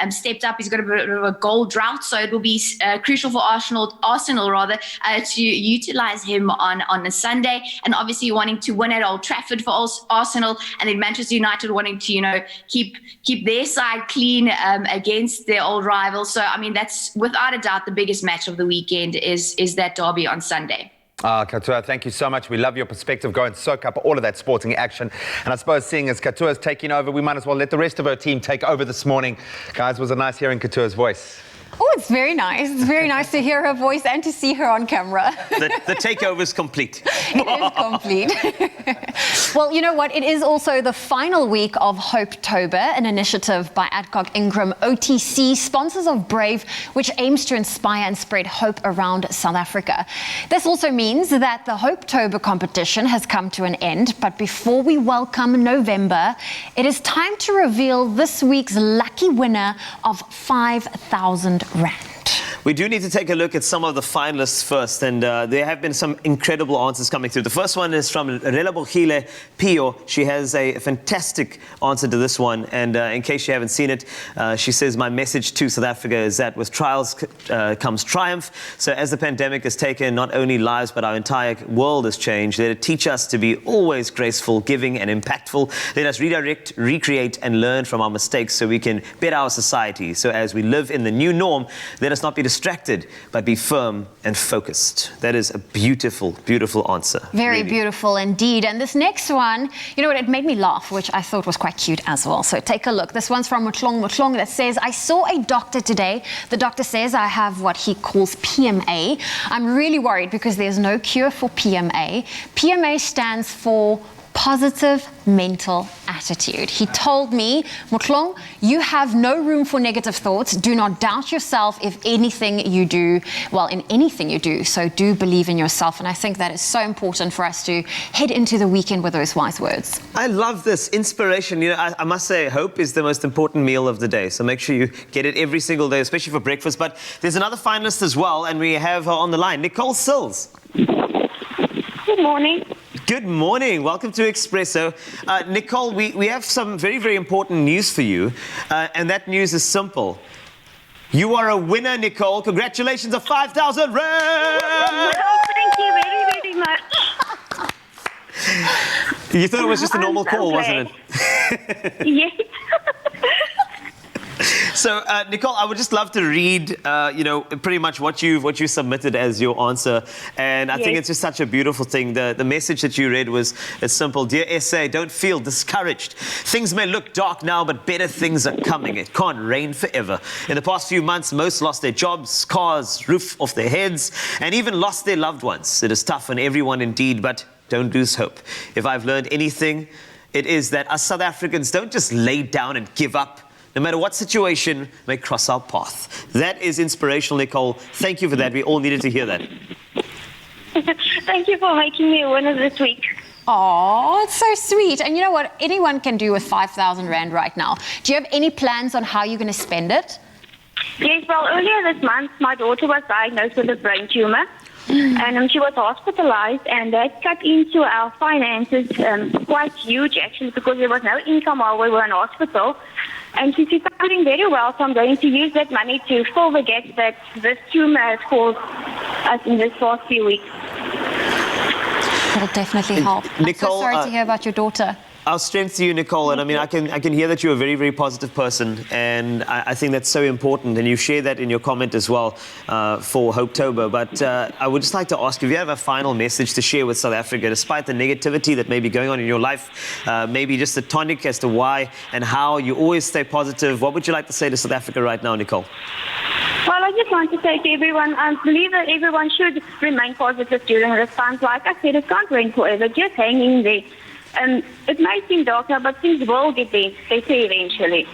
stepped up. He's got a bit of a goal drought, so it will be crucial for Arsenal to utilize him on a Sunday. And obviously wanting to win at Old Trafford for Arsenal, and then Manchester United wanting to, keep their side clean against their old rival. So, I mean, that's without a doubt the biggest match of the weekend is that derby on Sunday. Katua, thank you so much. We love your perspective. Go and soak up all of that sporting action. And I suppose seeing as Katua's taking over, we might as well let the rest of her team take over this morning. Guys, it was a nice hearing Katua's voice. Oh, it's very nice. It's very nice to hear her voice and to see her on camera. The takeover is complete. It is complete. Well, you know what? It is also the final week of Hopetober, an initiative by Adcock Ingram OTC, sponsors of Brave, which aims to inspire and spread hope around South Africa. This also means that the Hopetober competition has come to an end. But before we welcome November, it is time to reveal this week's lucky winner of 5,000 rand. We do need to take a look at some of the finalists first, and there have been some incredible answers coming through. The first one is from Relebohile Pio. She has a fantastic answer to this one, and in case you haven't seen it, she says, my message to South Africa is that with trials comes triumph. So as the pandemic has taken not only lives, but our entire world has changed, let it teach us to be always graceful, giving, and impactful. Let us redirect, recreate, and learn from our mistakes so we can better our society. So as we live in the new norm, let us not be distracted, but be firm and focused. That is a beautiful, beautiful answer. Very really beautiful indeed. And this next one, you know what, it made me laugh, which I thought was quite cute as well. So take a look. This one's from Mutlong that says, I saw a doctor today. The doctor says I have what he calls PMA. I'm really worried because there's no cure for PMA. PMA stands for positive mental attitude. He told me, Mutlong, you have no room for negative thoughts. Do not doubt yourself in anything you do. So do believe in yourself. And I think that is so important for us to head into the weekend with those wise words. I love this inspiration. You know, I must say, hope is the most important meal of the day. So make sure you get it every single day, especially for breakfast. But there's another finalist as well, and we have her on the line, Nicole Sills. Good morning. Good morning. Welcome to Expresso. Nicole, we have some very, very important news for you, and that news is simple. You are a winner, Nicole. Congratulations of 5,000 rand! Oh, thank you very, very much. You thought it was just a normal call, wasn't it? Yes. So, Nicole, I would just love to read, pretty much what you submitted as your answer. And I think it's just such a beautiful thing. The message that you read was simple. Dear SA, don't feel discouraged. Things may look dark now, but better things are coming. It can't rain forever. In the past few months, most lost their jobs, cars, roof off their heads, and even lost their loved ones. It is tough on everyone indeed, but don't lose hope. If I've learned anything, it is that us South Africans don't just lay down and give up. No matter what situation may cross our path. That is inspirational, Nicole. Thank you for that. We all needed to hear that. Thank you for making me a winner this week. Oh, it's so sweet. And you know what? Anyone can do with 5,000 rand right now. Do you have any plans on how you're going to spend it? Yes, well, earlier this month, my daughter was diagnosed with a brain tumor. and she was hospitalized, and that cut into our finances quite huge, actually, because there was no income while we were in hospital. And she's recovering very well, so I'm going to use that money to fill the gap that this tumor has caused us in this past few weeks. It'll definitely help. Nicole, I'm so sorry to hear about your daughter. Our strength to you, Nicole, and I mean, I can hear that you're a very, very positive person, and I think that's so important, and you share that in your comment as well for Hopetober. But I would just like to ask if you have a final message to share with South Africa, despite the negativity that may be going on in your life, maybe just a tonic as to why and how you always stay positive. What would you like to say to South Africa right now, Nicole? Well, I just want to say to everyone, I believe that everyone should remain positive during this time. Like I said, it can't rain forever. Just hang in there. It might seem dark now, but things will get better eventually.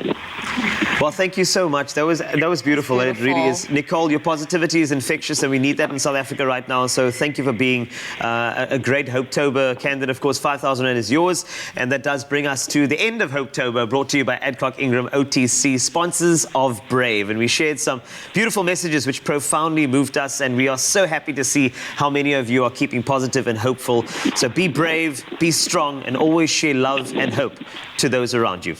Well, thank you so much. That was beautiful. And it really is. Nicole, your positivity is infectious, and we need that in South Africa right now. So thank you for being a great Hopetober candidate. Of course, 5,000 Rand is yours. And that does bring us to the end of Hopetober, brought to you by Adcock Ingram OTC, sponsors of Brave. And we shared some beautiful messages which profoundly moved us. And we are so happy to see how many of you are keeping positive and hopeful. So be brave, be strong, and always share love and hope to those around you.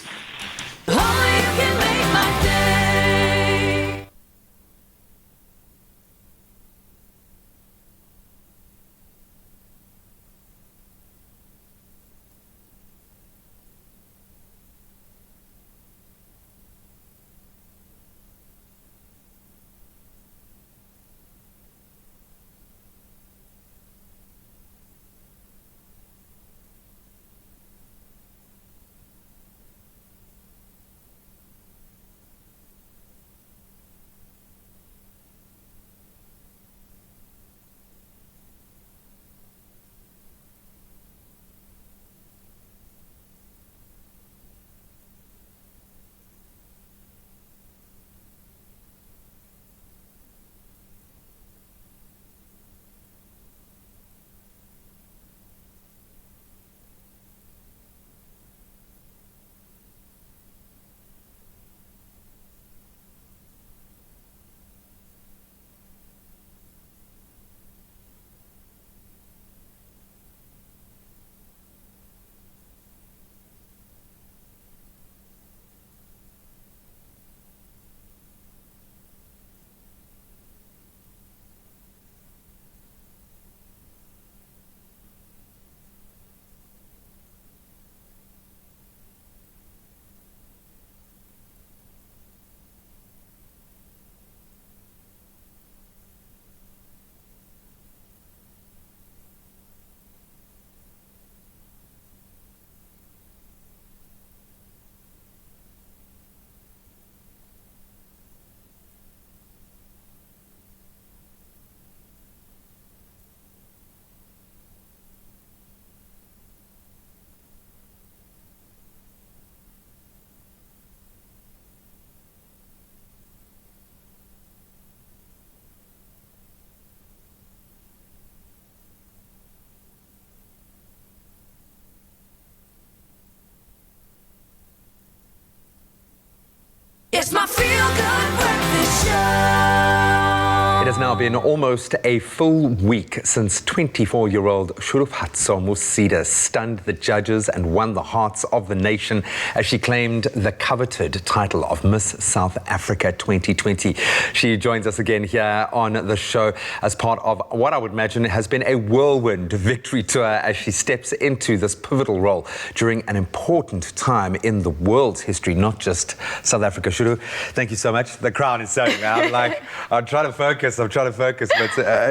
It's my feel-good breakfast show. It has now been almost a full week since 24-year-old Shudufhadzo Musida stunned the judges and won the hearts of the nation as she claimed the coveted title of Miss South Africa 2020. She joins us again here on the show as part of what I would imagine has been a whirlwind victory tour as she steps into this pivotal role during an important time in the world's history, not just South Africa. Shudu, thank you so much. The crowd is saying, I'm trying to focus, but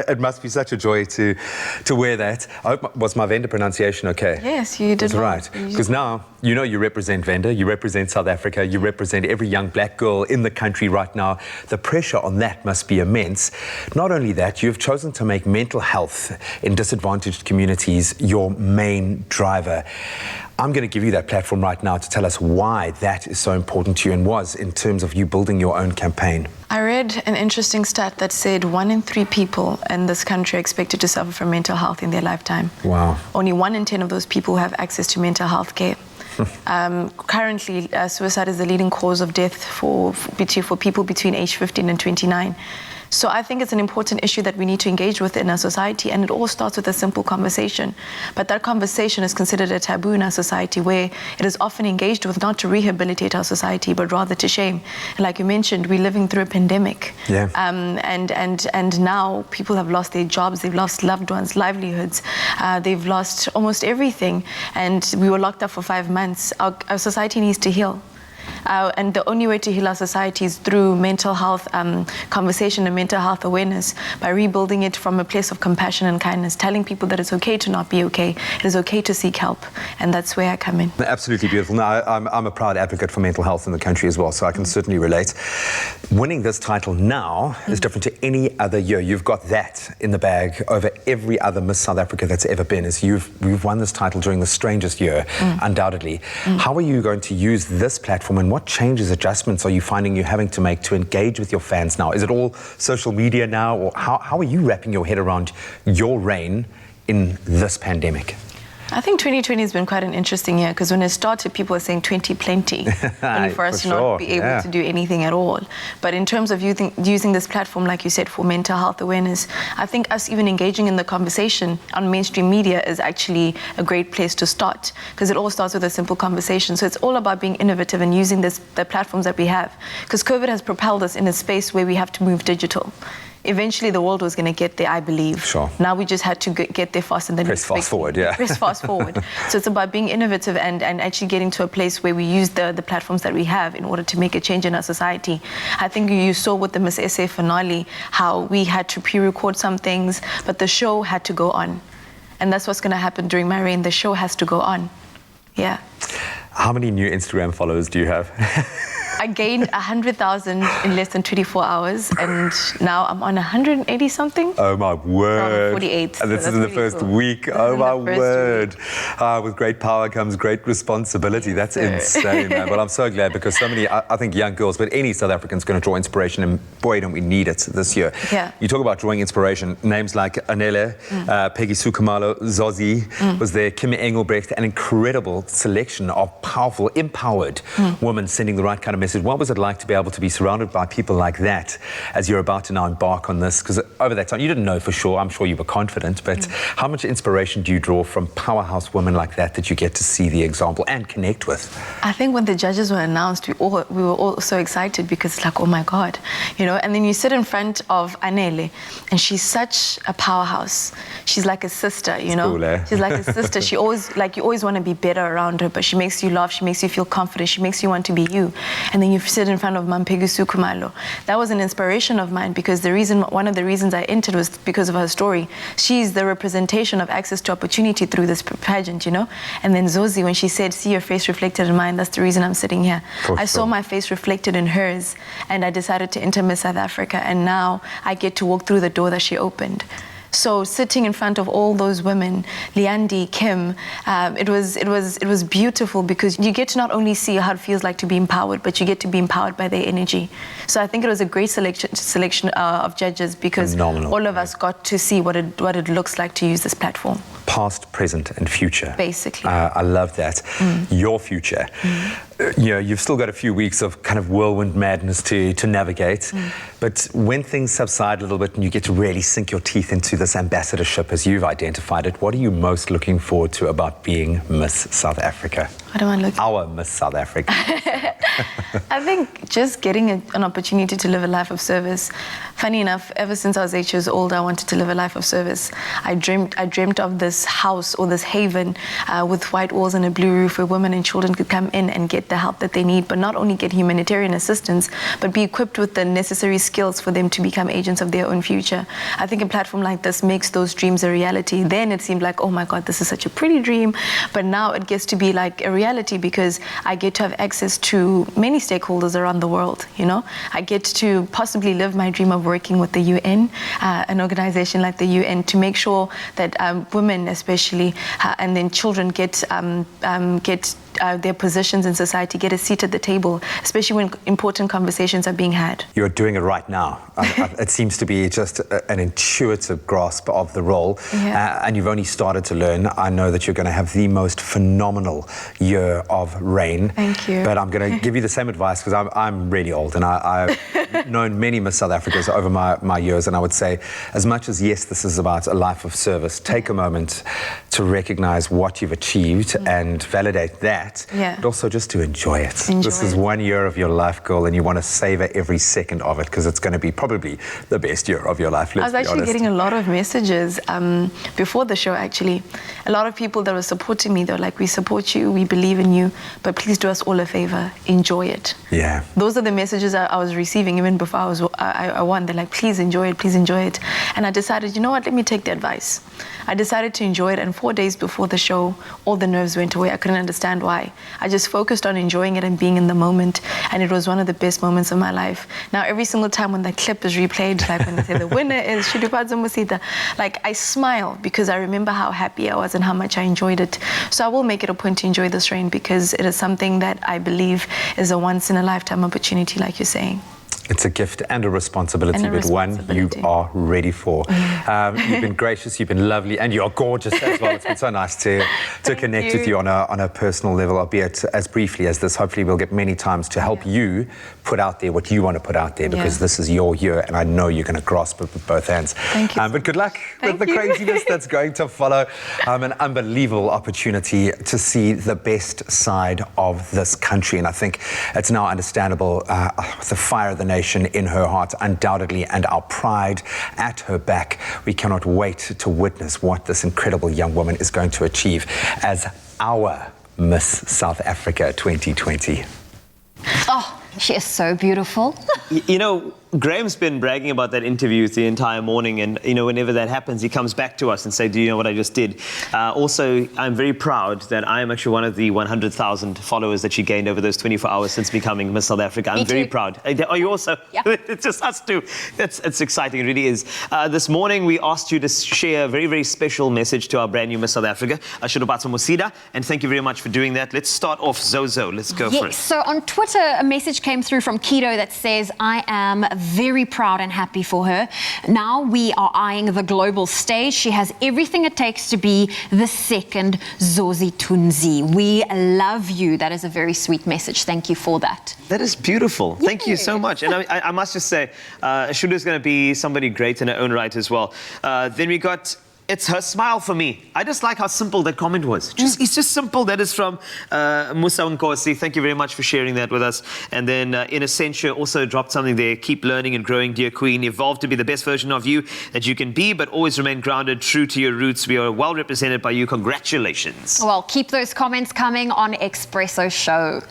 it must be such a joy to wear that. I hope, was my Venda pronunciation okay? Yes, you did. That's right. Because now, you represent Venda, you represent South Africa, you represent every young black girl in the country right now. The pressure on that must be immense. Not only that, you've chosen to make mental health in disadvantaged communities your main driver. I'm going to give you that platform right now to tell us why that is so important to you and was in terms of you building your own campaign. I read an interesting stat that said 1 in 3 people in this country are expected to suffer from mental health in their lifetime. Wow. Only 1 in 10 of those people have access to mental health care. Currently, suicide is the leading cause of death for people between age 15 and 29. So I think it's an important issue that we need to engage with in our society, and it all starts with a simple conversation. But that conversation is considered a taboo in our society, where it is often engaged with not to rehabilitate our society, but rather to shame. And like you mentioned, we're living through a pandemic. Yeah. And now people have lost their jobs, they've lost loved ones, livelihoods, they've lost almost everything. And we were locked up for 5 months. Our society needs to heal. And the only way to heal our society is through mental health conversation and mental health awareness, by rebuilding it from a place of compassion and kindness, telling people that it's okay to not be okay, it is okay to seek help, and that's where I come in. Absolutely beautiful. Now, I'm a proud advocate for mental health in the country as well, so I can certainly relate. Winning this title now is different to any other year. You've got that in the bag over every other Miss South Africa that's ever been. You've won this title during the strangest year, undoubtedly. How are you going to use this platform, and what changes, adjustments are you finding you're having to make to engage with your fans now? Is it all social media now, or how are you wrapping your head around your reign in this pandemic? I think 2020 has been quite an interesting year, because when it started, people were saying 20 plenty, only for us to not be able to do anything at all. But in terms of using this platform, like you said, for mental health awareness, I think us even engaging in the conversation on mainstream media is actually a great place to start, because it all starts with a simple conversation. So it's all about being innovative and using the platforms that we have, because COVID has propelled us in a space where we have to move digital. Eventually, the world was going to get there, I believe. Sure. Now we just had to get there fast, and then press fast forward, yeah. Press fast forward. So it's about being innovative and actually getting to a place where we use the platforms that we have in order to make a change in our society. I think you saw with the Miss SA finale how we had to pre-record some things, but the show had to go on. And that's what's going to happen during my reign. The show has to go on. Yeah. How many new Instagram followers do you have? I gained 100,000 in less than 24 hours, and now I'm on 180 something. Oh my word! 48. And this is in the first week. Oh my word! With great power comes great responsibility. That's insane, man. But I'm so glad, because so many, I think, young girls, but any South African's going to draw inspiration, and boy, don't we need it this year. Yeah. You talk about drawing inspiration. Names like Anele, Peggy Sukumalo, Zozi was there, Kim Engelbrecht, an incredible selection of powerful, empowered women sending the right kind of message. What was it like to be able to be surrounded by people like that as you're about to now embark on this? Because over that time, you didn't know for sure. I'm sure you were confident, but how much inspiration do you draw from powerhouse women like that you get to see the example and connect with? I think when the judges were announced, we were all so excited, because it's like, oh my God, you know. And then you sit in front of Anele, and she's such a powerhouse. She's like a sister, you know. Cool, eh? She's like a sister. She always, like, you always want to be better around her, but she makes you laugh. She makes you feel confident. She makes you want to be you. And then you sit in front of Peggy Sukumalo. That was an inspiration of mine, because one of the reasons I entered was because of her story. She's the representation of access to opportunity through this pageant, you know. And then Zozi, when she said, "See your face reflected in mine," that's the reason I'm sitting here. I saw my face reflected in hers, and I decided to enter Miss South Africa, and now I get to walk through the door that she opened. So sitting in front of all those women, Liandi, Kim, it was beautiful, because you get to not only see how it feels like to be empowered, but you get to be empowered by their energy. So I think it was a great selection of judges, because all of us got to see what it looks like to use this platform. Past, present, and future. Basically. I love that. Your future. You know, you've still got a few weeks of kind of whirlwind madness to navigate. But when things subside a little bit and you get to really sink your teeth into this ambassadorship, as you've identified it, what are you most looking forward to about being Miss South Africa? What am I looking? Our Miss South Africa. I think just getting an opportunity to live a life of service. Funny enough, ever since I was 8 years old, I wanted to live a life of service. I dreamt of this house, or this haven with white walls and a blue roof, where women and children could come in and get the help that they need, but not only get humanitarian assistance, but be equipped with the necessary skills for them to become agents of their own future. I think a platform like this makes those dreams a reality. Then it seemed like, oh my God, this is such a pretty dream, but now it gets to be like a reality, because I get to have access to many stakeholders around the world, you know. I get to possibly live my dream of working with the UN, an organization like the UN, to make sure that women especially, and then children get their positions in society get a seat at the table, especially when important conversations are being had. You're doing it right now. It seems to be just an intuitive grasp of the role, and you've only started to learn. I know that you're going to have the most phenomenal year of reign. Thank you. But I'm going to give you the same advice because I'm really old, and I've known many Miss South Africas over my years, and I would say, as much as yes, this is about a life of service, take a moment to recognize what you've achieved and validate that, but also just to enjoy it. This is 1 year of your life, girl, and you want to savor every second of it because it's going to be probably the best year of your life. I was actually getting a lot of messages before the show, actually. A lot of people that were supporting me, they were like, we support you, we believe in you, but please do us all a favor, enjoy it. Yeah. Those are the messages I was receiving even before I won. They're like, please enjoy it, please enjoy it. And I decided, you know what, let me take the advice. I decided to enjoy it, and 4 days before the show, all the nerves went away. I couldn't understand why. I just focused on enjoying it and being in the moment, and it was one of the best moments of my life. Now, every single time when that clip is replayed, like when they say the winner is Shudufhadzo Musida, like I smile because I remember how happy I was and how much I enjoyed it. So I will make it a point to enjoy this reign because it is something that I believe is a once-in-a-lifetime opportunity, like you're saying. It's a gift and a responsibility, but one you are ready for. You've been gracious, you've been lovely, and you're gorgeous as well. It's been so nice to connect with you on a personal level, albeit as briefly as this. Hopefully we'll get many times to help you put out there what you want to put out there, because this is your year, and I know you're going to grasp it with both hands. Thank you. But good luck with the craziness that's going to follow. An unbelievable opportunity to see the best side of this country, and I think it's now understandable the fire of the nation in her heart, undoubtedly, and our pride at her back. We cannot wait to witness what this incredible young woman is going to achieve as our Miss South Africa 2020. Oh, she is so beautiful. You know, Graham's been bragging about that interview the entire morning, and you know, whenever that happens, he comes back to us and say, do you know what I just did? Also, I'm very proud that I am actually one of the 100,000 followers that she gained over those 24 hours since becoming Miss South Africa. I'm very proud. Are you also? Yeah. It's just us two. It's exciting, it really is. This morning, we asked you to share a very, very special message to our brand new Miss South Africa, Shudufhadzo Musida, and thank you very much for doing that. Let's start off, Zozo. Let's go for it. So on Twitter, a message came through from Keto that says, I am very proud and happy for her. Now we are eyeing the global stage. She has everything it takes to be the second Zozi Tunzi. We love you. That is a very sweet message. Thank you for that. That is beautiful. Thank you so much. And I must just say, Shudu is going to be somebody great in her own right as well. Then we got... It's her smile for me. I just like how simple that comment was. It's just simple. That is from Musa Nkosi. Thank you very much for sharing that with us. And then in Essentia also dropped something there. Keep learning and growing, dear Queen. Evolve to be the best version of you that you can be, but always remain grounded, true to your roots. We are well represented by you. Congratulations. Well, keep those comments coming on Expresso Show.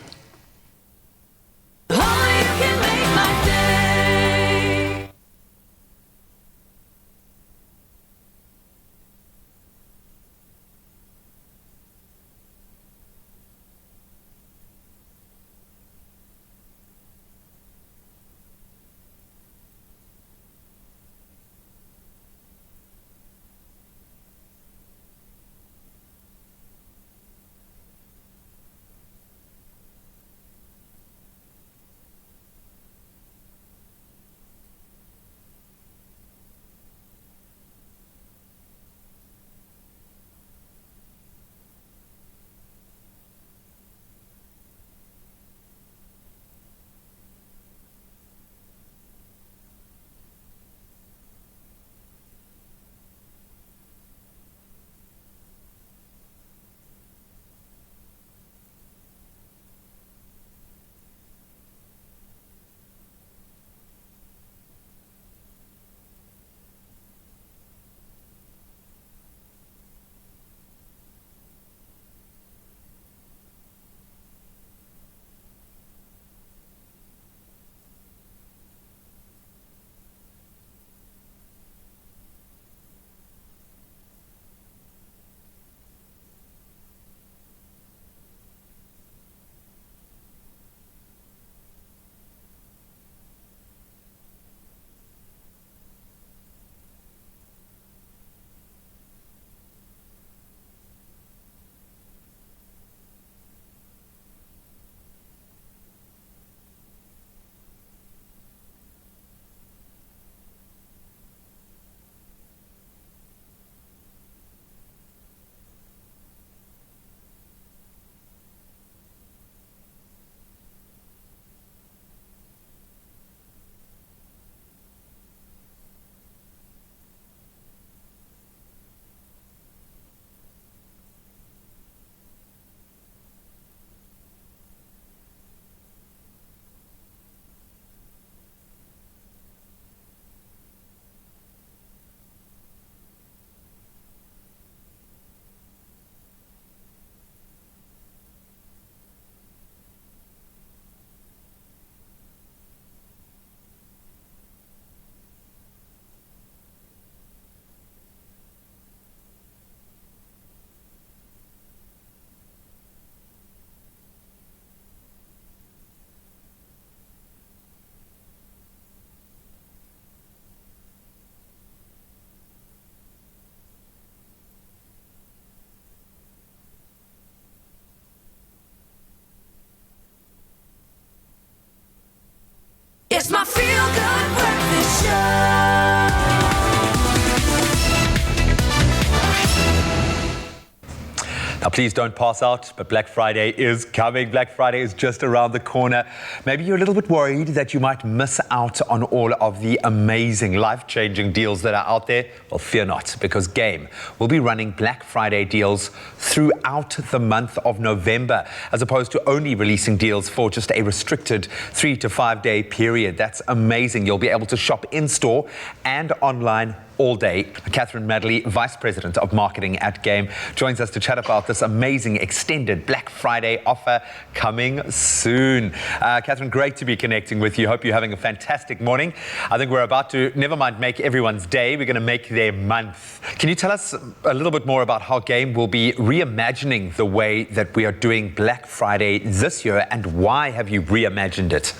Please don't pass out, but Black Friday is coming. Black Friday is just around the corner. Maybe you're a little bit worried that you might miss out on all of the amazing, life-changing deals that are out there. Well, fear not, because Game will be running Black Friday deals throughout the month of November, as opposed to only releasing deals for just a restricted 3 to 5 day period. That's amazing. You'll be able to shop in-store and online all day. Catherine Madley, Vice President of Marketing at Game, joins us to chat about this amazing extended Black Friday offer coming soon. Catherine, great to be connecting with you. Hope you're having a fantastic morning. I think we're about to, never mind make everyone's day, we're going to make their month. Can you tell us a little bit more about how Game will be reimagining the way that we are doing Black Friday this year, and why have you reimagined it?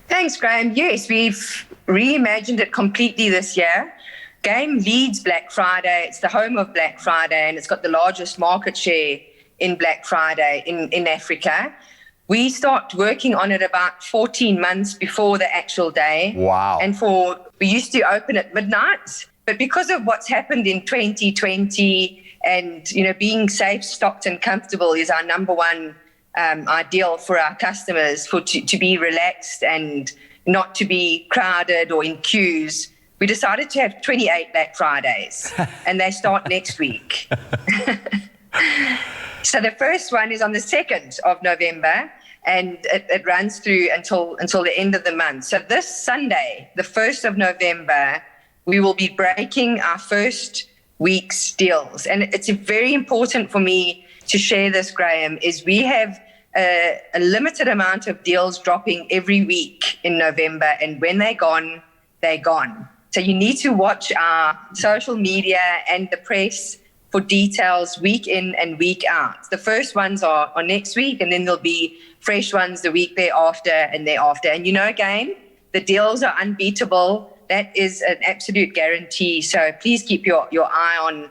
Thanks, Graham. Yes, we've reimagined it completely this year. Game leads Black Friday. It's the home of Black Friday, and it's got the largest market share in Black Friday in Africa. We start working on it about 14 months before the actual day. Wow. And we used to open at midnight, but because of what's happened in 2020 and, being safe, stocked and comfortable is our number one ideal for our customers, to be relaxed and not to be crowded or in queues. We decided to have 28 Black Fridays, and they start next week. So the first one is on the 2nd of November, and it runs through until the end of the month. So this Sunday, the 1st of November, we will be breaking our first week's deals. And it's very important for me to share this, Graham, is we have a limited amount of deals dropping every week in November, and when they're gone, they're gone. So you need to watch our social media and the press for details week in and week out. The first ones are next week, and then there'll be fresh ones the week thereafter and thereafter. And again, the deals are unbeatable. That is an absolute guarantee. So please keep your eye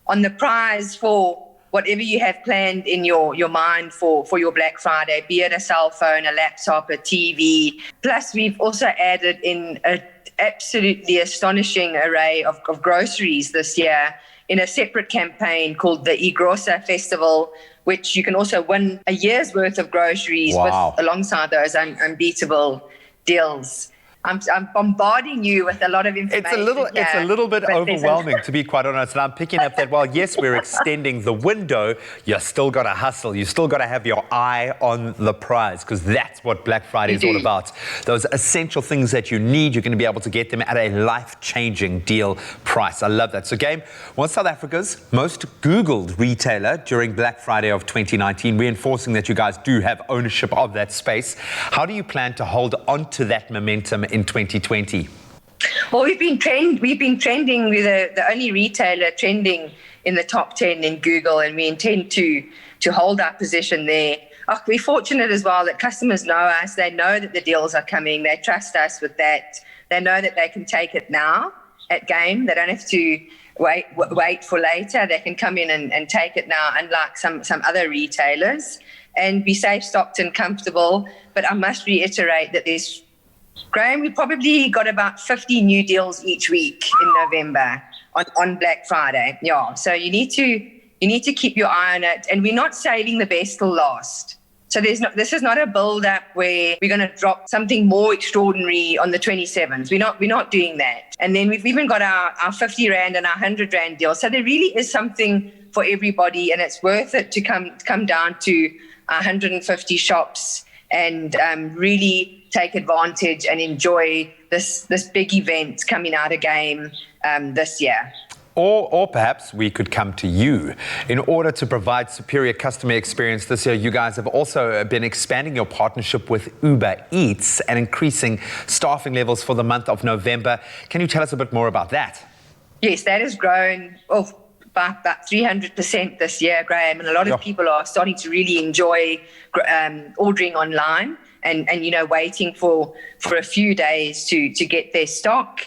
on the prize for whatever you have planned in your mind for your Black Friday, be it a cell phone, a laptop, a TV. Plus, we've also added in an absolutely astonishing array of groceries this year in a separate campaign called the Igrosa Festival, which you can also win a year's worth of groceries alongside those unbeatable deals. I'm bombarding you with a lot of information. It's a little bit overwhelming, to be quite honest. And I'm picking up that, while yes, we're extending the window, you still got to hustle. You still got to have your eye on the prize, because that's what Black Friday is all about. Those essential things that you need, you're going to be able to get them at a life-changing deal price. I love that. So Game was South Africa's most Googled retailer during Black Friday of 2019, reinforcing that you guys do have ownership of that space. How do you plan to hold on to that momentum in 2020? Well, we've been trending. We're the only retailer trending in the top 10 in Google, and we intend to hold our position there. We're fortunate as well that customers know us. They know that the deals are coming. They trust us with that. They know that they can take it now at Game. They don't have to wait for later. They can come in and take it now, unlike some other retailers, and be safe, stocked and comfortable. But I must reiterate that Graham, we probably got about 50 new deals each week in November on Black Friday. Yeah, so you need to keep your eye on it, and we're not saving the best till last. So this is not a build-up where we're going to drop something more extraordinary on the 27th. We're not doing that. And then we've even got our 50 Rand and our 100 Rand deals. So there really is something for everybody, and it's worth it to come down to 150 shops and really take advantage and enjoy this big event coming out of Game this year. Or perhaps we could come to you. In order to provide superior customer experience this year, you guys have also been expanding your partnership with Uber Eats and increasing staffing levels for the month of November. Can you tell us a bit more about that? Yes, that has grown by about 300% this year, Graham, and a lot of people are starting to really enjoy ordering online and waiting for a few days to get their stock.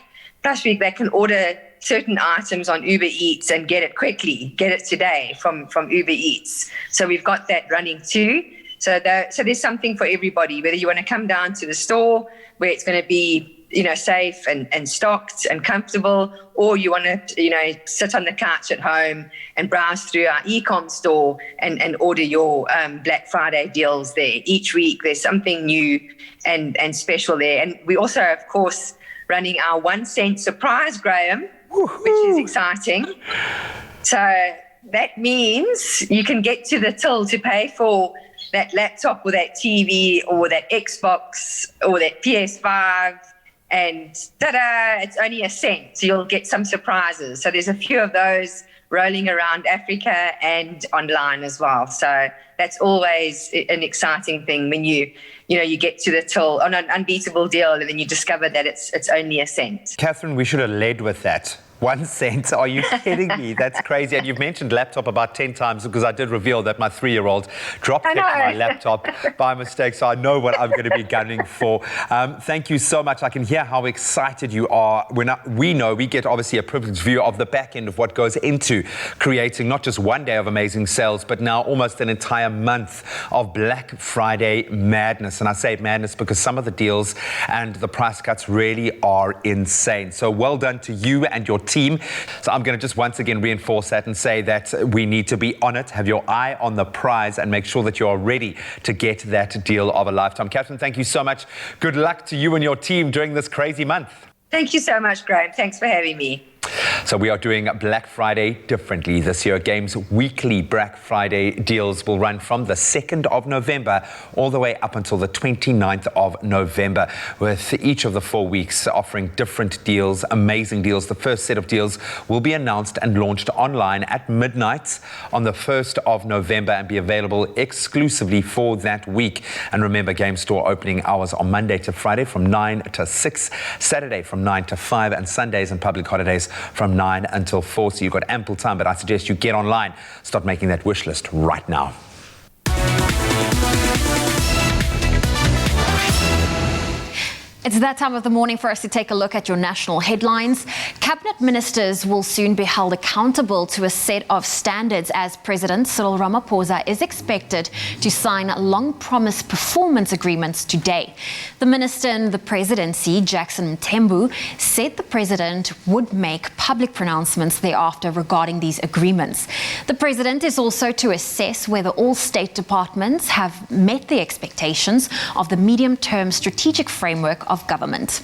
Plus, they can order certain items on Uber Eats and get it quickly, get it today from Uber Eats. So we've got that running too. So there's something for everybody, whether you want to come down to the store where it's going to be safe and stocked and comfortable, or you want to, sit on the couch at home and browse through our e-com store and order your Black Friday deals there. Each week there's something new and special there. And we also, of course, running our 1 cent surprise, Graham, which is exciting. So that means you can get to the till to pay for that laptop or that TV or that Xbox or that PS5, and ta-da, it's only 1 cent. So you'll get some surprises. So there's a few of those rolling around Africa and online as well. So that's always an exciting thing when you get to the till on an unbeatable deal and then you discover that it's only 1 cent. Catherine, we should have led with that. 1 cent? Are you kidding me? That's crazy. And you've mentioned laptop about 10 times because I did reveal that my 3-year-old drop-kicked my laptop by mistake, so I know what I'm going to be gunning for. Thank you so much. I can hear how excited you are. We know we get obviously a privileged view of the back end of what goes into creating not just one day of amazing sales, but now almost an entire month of Black Friday madness. And I say madness because some of the deals and the price cuts really are insane. So well done to you and your team. So I'm going to just once again reinforce that and say that we need to be on it, have your eye on the prize, and make sure that you are ready to get that deal of a lifetime. Catherine, thank you so much. Good luck to you and your team during this crazy month. Thank you so much, Graham. Thanks for having me. So we are doing Black Friday differently this year. Game's weekly Black Friday deals will run from the 2nd of November all the way up until the 29th of November, with each of the 4 weeks offering different deals, amazing deals. The first set of deals will be announced and launched online at midnight on the 1st of November and be available exclusively for that week. And remember, Game Store opening hours on Monday to Friday from 9 to 6, Saturday from 9 to 5, and Sundays and public holidays from 9 until 4, so you've got ample time, but I suggest you get online, start making that wish list right now. It's that time of the morning for us to take a look at your national headlines. Cabinet ministers will soon be held accountable to a set of standards as President Cyril Ramaphosa is expected to sign long-promised performance agreements today. The minister in the presidency, Jackson Mthembu, said the president would make public pronouncements thereafter regarding these agreements. The president is also to assess whether all state departments have met the expectations of the medium-term strategic framework of government.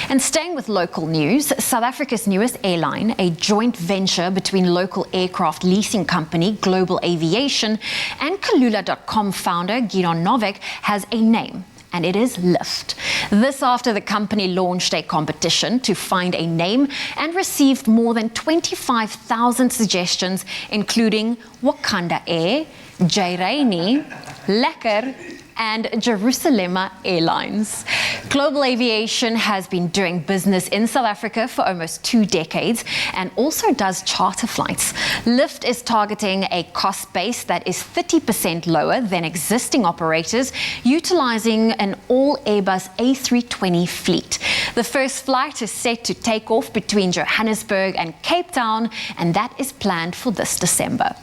And staying with local news, South Africa's newest airline, a joint venture between local aircraft leasing company Global Aviation and Kalula.com founder Gideon Novak, has a name, and it is Lyft. This after the company launched a competition to find a name and received more than 25,000 suggestions, including Wakanda Air, Jairani, Lekker, and Jerusalema Airlines. Global Aviation has been doing business in South Africa for almost 2 decades and also does charter flights. Lyft is targeting a cost base that is 30% lower than existing operators, utilizing an all-Airbus A320 fleet. The first flight is set to take off between Johannesburg and Cape Town, and that is planned for this December.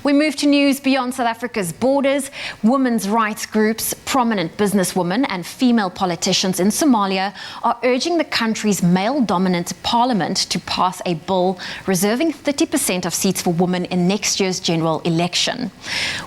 We move to news beyond South Africa's borders. Women's rights groups, prominent businesswomen and female politicians in Somalia are urging the country's male-dominant parliament to pass a bill reserving 30% of seats for women in next year's general election.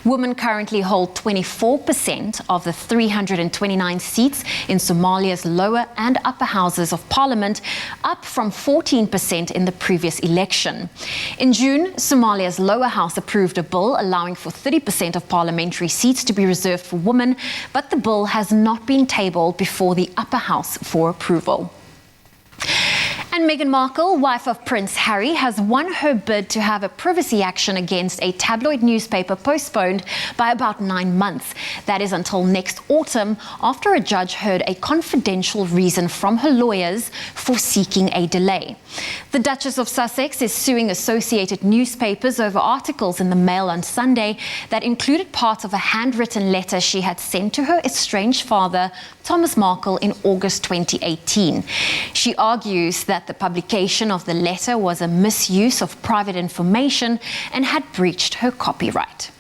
Women currently hold 24% of the 329 seats in Somalia's lower and upper houses of parliament, up from 14% in the previous election. In June, Somalia's lower house approved a bill allowing for 30% of parliamentary seats to be reserved for women, but the bill has not been tabled before the upper house for approval. And Meghan Markle, wife of Prince Harry, has won her bid to have a privacy action against a tabloid newspaper postponed by about 9 months. That is until next autumn, after a judge heard a confidential reason from her lawyers for seeking a delay. The Duchess of Sussex is suing Associated Newspapers over articles in the Mail on Sunday that included parts of a handwritten letter she had sent to her estranged father, Thomas Markle, in August 2018. She argues that the publication of the letter was a misuse of private information and had breached her copyright.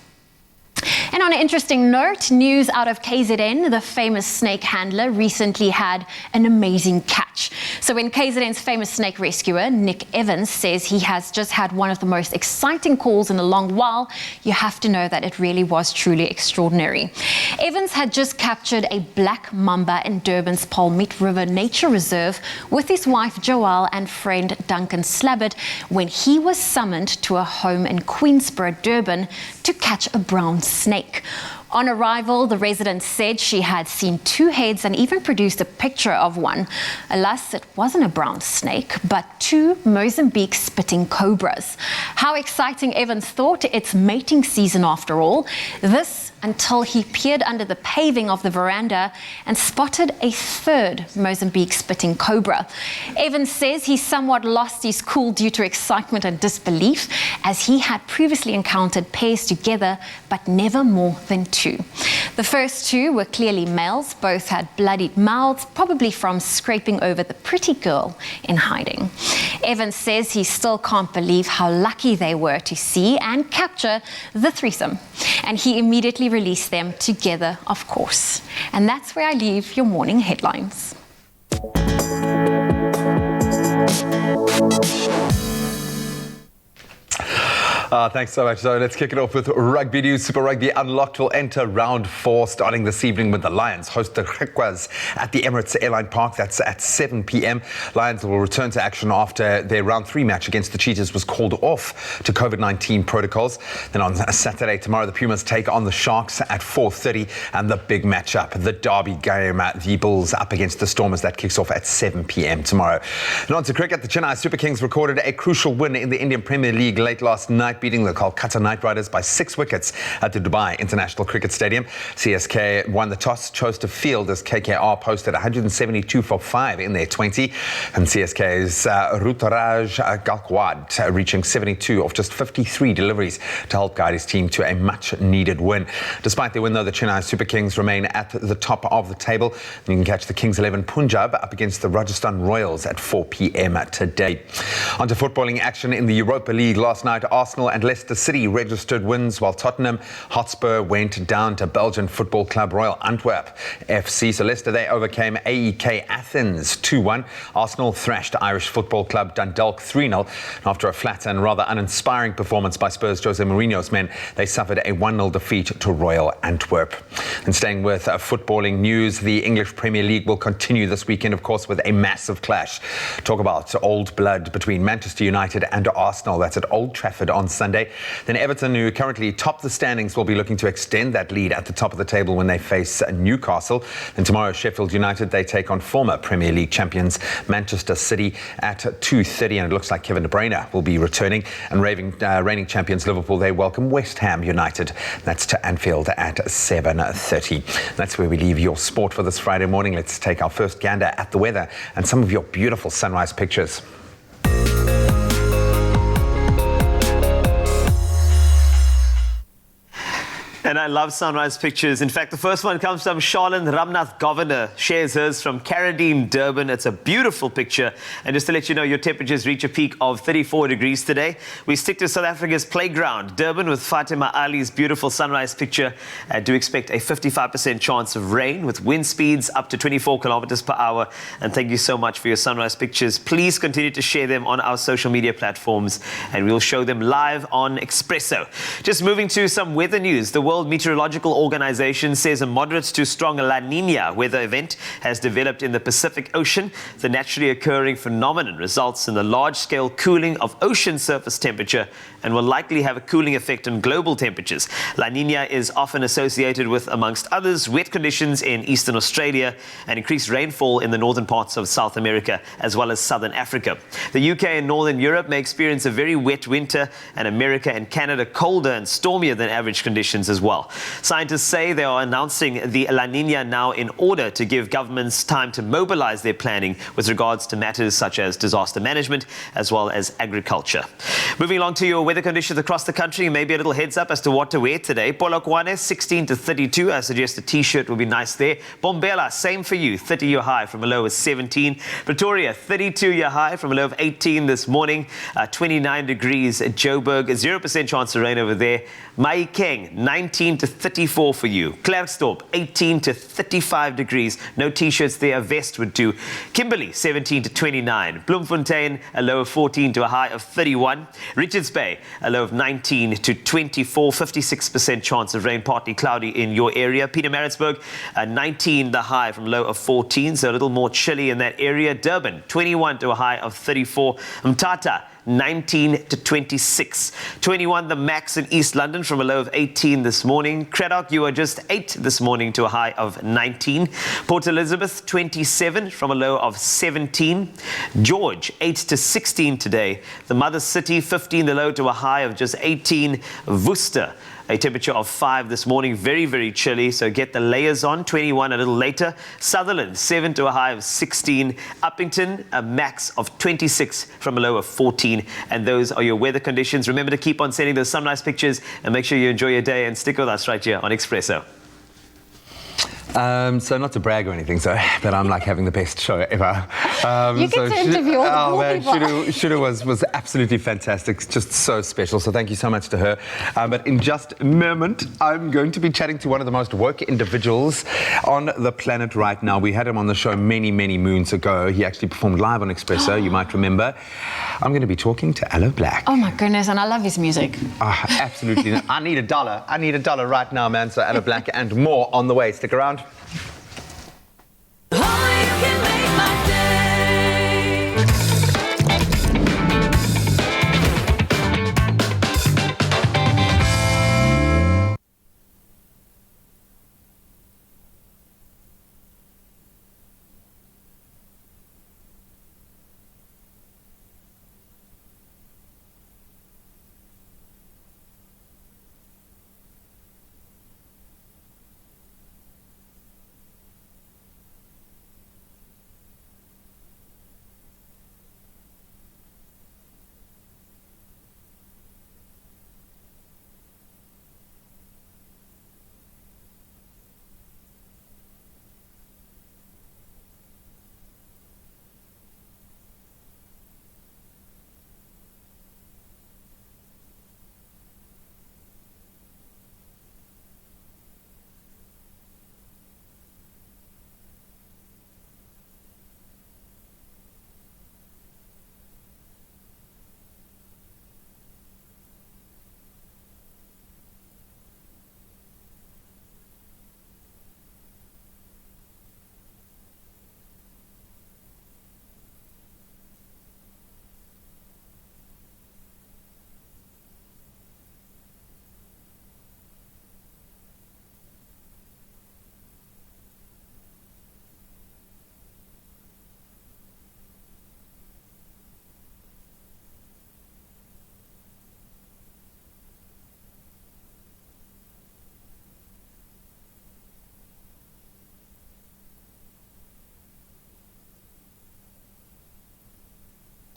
And on an interesting note, news out of KZN, the famous snake handler recently had an amazing catch. So when KZN's famous snake rescuer, Nick Evans, says he has just had one of the most exciting calls in a long while, you have to know that it really was truly extraordinary. Evans had just captured a black mamba in Durban's Palmeet River Nature Reserve with his wife Joelle and friend Duncan Slabbert when he was summoned to a home in Queensborough, Durban, to catch a brown snake. On arrival, the resident said she had seen two heads and even produced a picture of one. Alas, it wasn't a brown snake, but two Mozambique spitting cobras. How exciting, Evans thought. It's mating season after all. This until he peered under the paving of the veranda and spotted a third Mozambique spitting cobra. Evans says he somewhat lost his cool due to excitement and disbelief, as he had previously encountered pairs together, but never more than two. The first two were clearly males. Both had bloodied mouths, probably from scraping over the pretty girl in hiding. Evans says he still can't believe how lucky they were to see and capture the threesome. And he immediately released them together, of course. And that's where I leave your morning headlines. Thanks so much. So let's kick it off with rugby news. Super Rugby Unlocked will enter round 4 starting this evening when the Lions host the Griquas at the Emirates Airline Park. That's at 7 p.m. Lions will return to action after their round 3 match against the Cheetahs was called off to COVID-19 protocols. Then on Saturday, tomorrow, the Pumas take on the Sharks at 4:30, and the big matchup, the derby game, the Bulls up against the Stormers, that kicks off at 7 p.m. tomorrow. And on to cricket, the Chennai Super Kings recorded a crucial win in the Indian Premier League late last night, beating the Kolkata Knight Riders by 6 wickets at the Dubai International Cricket Stadium. CSK won the toss, chose to field as KKR posted 172 for 5 in their 20, and CSK's Ruturaj Gaikwad reaching 72 off just 53 deliveries to help guide his team to a much-needed win. Despite their win, though, the Chennai Super Kings remain at the top of the table. You can catch the Kings 11 Punjab up against the Rajasthan Royals at 4 p.m. today. On to footballing action in the Europa League last night. Arsenal and Leicester City registered wins, while Tottenham Hotspur went down to Belgian football club Royal Antwerp FC. So Leicester, they overcame AEK Athens 2-1. Arsenal thrashed Irish football club Dundalk 3-0. After a flat and rather uninspiring performance by Spurs' Jose Mourinho's men, they suffered a 1-0 defeat to Royal Antwerp. And staying with footballing news, the English Premier League will continue this weekend, of course, with a massive clash. Talk about old blood between Manchester United and Arsenal. That's at Old Trafford on Sunday. Then Everton, who currently top the standings, will be looking to extend that lead at the top of the table when they face Newcastle. And tomorrow, Sheffield United, they take on former Premier League champions Manchester City at 2:30, and it looks like Kevin De Bruyne will be returning. And reigning champions Liverpool, they welcome West Ham United. That's to Anfield at 7:30. That's where we leave your sport for this Friday morning. Let's take our first gander at the weather and some of your beautiful sunrise pictures. And I love sunrise pictures. In fact, the first one comes from Charlene Ramnath Governor. Shares hers from Carradine, Durban. It's a beautiful picture. And just to let you know, your temperatures reach a peak of 34 degrees today. We stick to South Africa's playground, Durban, with Fatima Ali's beautiful sunrise picture. Do expect a 55% chance of rain with wind speeds up to 24 kilometers per hour. And thank you so much for your sunrise pictures. Please continue to share them on our social media platforms, and we'll show them live on Expresso. Just moving to some weather news. The World Meteorological Organization says a moderate to strong La Nina weather event has developed in the Pacific Ocean. The naturally occurring phenomenon results in the large-scale cooling of ocean surface temperature and will likely have a cooling effect on global temperatures. La Nina is often associated with, amongst others, wet conditions in eastern Australia and increased rainfall in the northern parts of South America, as well as southern Africa. The UK and northern Europe may experience a very wet winter, and America and Canada colder and stormier than average conditions as well. Scientists say they are announcing the La Nina now in order to give governments time to mobilize their planning with regards to matters such as disaster management as well as agriculture. Moving along to your weather conditions across the country, maybe a little heads up as to what to wear today. Polokwane, 16 to 32. I suggest a t-shirt would be nice there. Bombela, same for you. 30 your high from a low of 17. Pretoria, 32 your high from a low of 18 this morning. 29 degrees at Joburg. 0% chance of rain over there. Mahikeng, 19 17 to 34 for you. Klerksdorp, 18 to 35 degrees. No t-shirts there, a vest would do. Kimberley, 17 to 29. Bloemfontein, a low of 14 to a high of 31. Richards Bay, a low of 19 to 24. 56% chance of rain, partly cloudy in your area. Pietermaritzburg, 19 the high from low of 14, so a little more chilly in that area. Durban, 21 to a high of 34. Mthatha, 19 to 26. 21 the max in East London from a low of 18 this morning. Craddock, you are just 8 this morning to a high of 19. Port Elizabeth, 27 from a low of 17. George, 8 to 16 today. The mother city, 15 the low to a high of just 18. Worcester, a temperature of 5 this morning, very, very chilly, so get the layers on. 21 a little later. Sutherland, 7 to a high of 16. Uppington, a max of 26 from a low of 14. And those are your weather conditions. Remember to keep on sending those sunrise pictures and make sure you enjoy your day and stick with us right here on Expresso. So not to brag or anything, but I'm like having the best show ever. You get to interview all the cool people. Shudu was absolutely fantastic, just so special. So thank you so much to her. But in just a moment, I'm going to be chatting to one of the most woke individuals on the planet right now. We had him on the show many, many moons ago. He actually performed live on Expresso, you might remember. I'm going to be talking to Aloe Blacc. Oh my goodness, and I love his music. Absolutely. I need $1. I need $1 right now, man. So Aloe Blacc and more on the way. Stick around.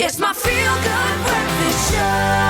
It's my feel-good breakfast show.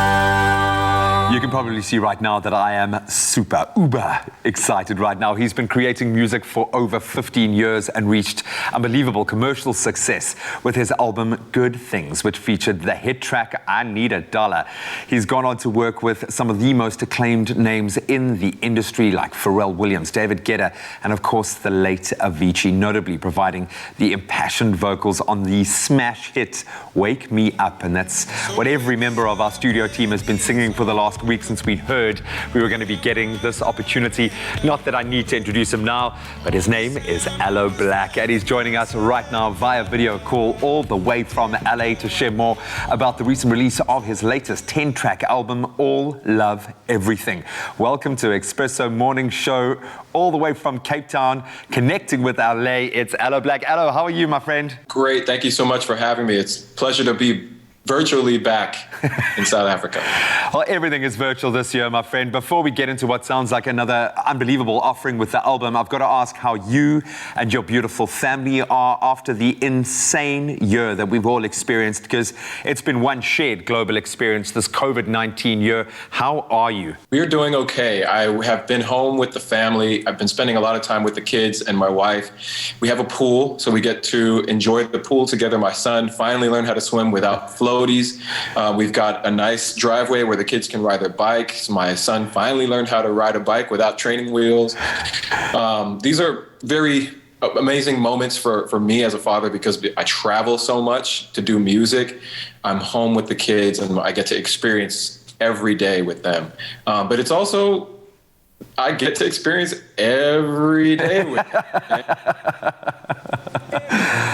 You can probably see right now that I am super, uber excited right now. He's been creating music for over 15 years and reached unbelievable commercial success with his album Good Things, which featured the hit track I Need $1. He's gone on to work with some of the most acclaimed names in the industry like Pharrell Williams, David Guetta, and of course the late Avicii, notably providing the impassioned vocals on the smash hit Wake Me Up. And that's what every member of our studio team has been singing for the last week since we heard we were going to be getting this opportunity. Not that I need to introduce him now, but his name is Aloe Blacc, and he's joining us right now via video call all the way from LA to share more about the recent release of his latest 10-track album, All Love Everything. Welcome to Expresso Morning Show, all the way from Cape Town, connecting with LA. It's Aloe Blacc. Aloe, how are you, my friend? Great. Thank you so much for having me. It's a pleasure to be virtually back in South Africa. Well, everything is virtual this year, my friend. Before we get into what sounds like another unbelievable offering with the album, I've got to ask how you and your beautiful family are after the insane year that we've all experienced, because it's been one shared global experience, this COVID-19 year. How are you? We are doing okay. I have been home with the family. I've been spending a lot of time with the kids and my wife. We have a pool, so we get to enjoy the pool together. My son finally learned how to swim without floating. floaties. We've got a nice driveway where the kids can ride their bikes. My son finally learned how to ride a bike without training wheels. These are very amazing moments for me as a father because I travel so much to do music. I'm home with the kids and I get to experience every day with them. But it's also, I get to experience every day with them.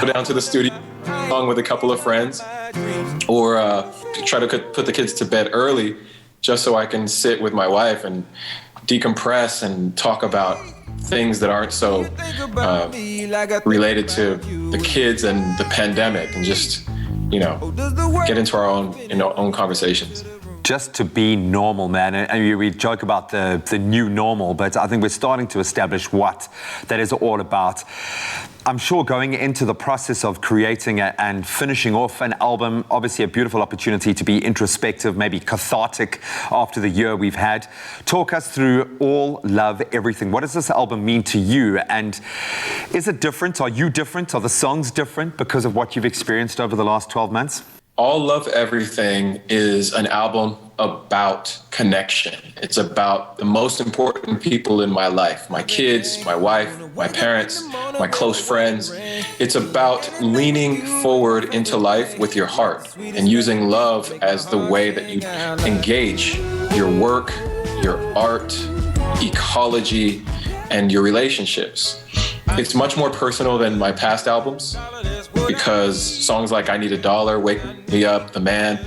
Go down to the studio along with a couple of friends or try to put the kids to bed early just so I can sit with my wife and decompress and talk about things that aren't so related to the kids and the pandemic and just, get into our own conversations. Just to be normal, man. And we joke about the new normal, but I think we're starting to establish what that is all about. I'm sure going into the process of creating and finishing off an album, obviously a beautiful opportunity to be introspective, maybe cathartic after the year we've had. Talk us through All Love Everything. What does this album mean to you? And is it different? Are you different? Are the songs different because of what you've experienced over the last 12 months? All Love Everything is an album about connection. It's about the most important people in my life, my kids, my wife, my parents, my close friends. It's about leaning forward into life with your heart and using love as the way that you engage your work, your art, ecology, and your relationships. It's much more personal than my past albums because songs like I Need a Dollar, Wake Me Up, The Man,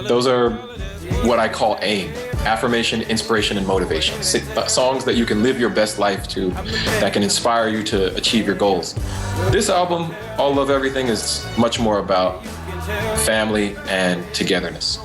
those are what I call AIM, affirmation, inspiration, and motivation. Songs that you can live your best life to, that can inspire you to achieve your goals. This album, All Love Everything, is much more about family and togetherness.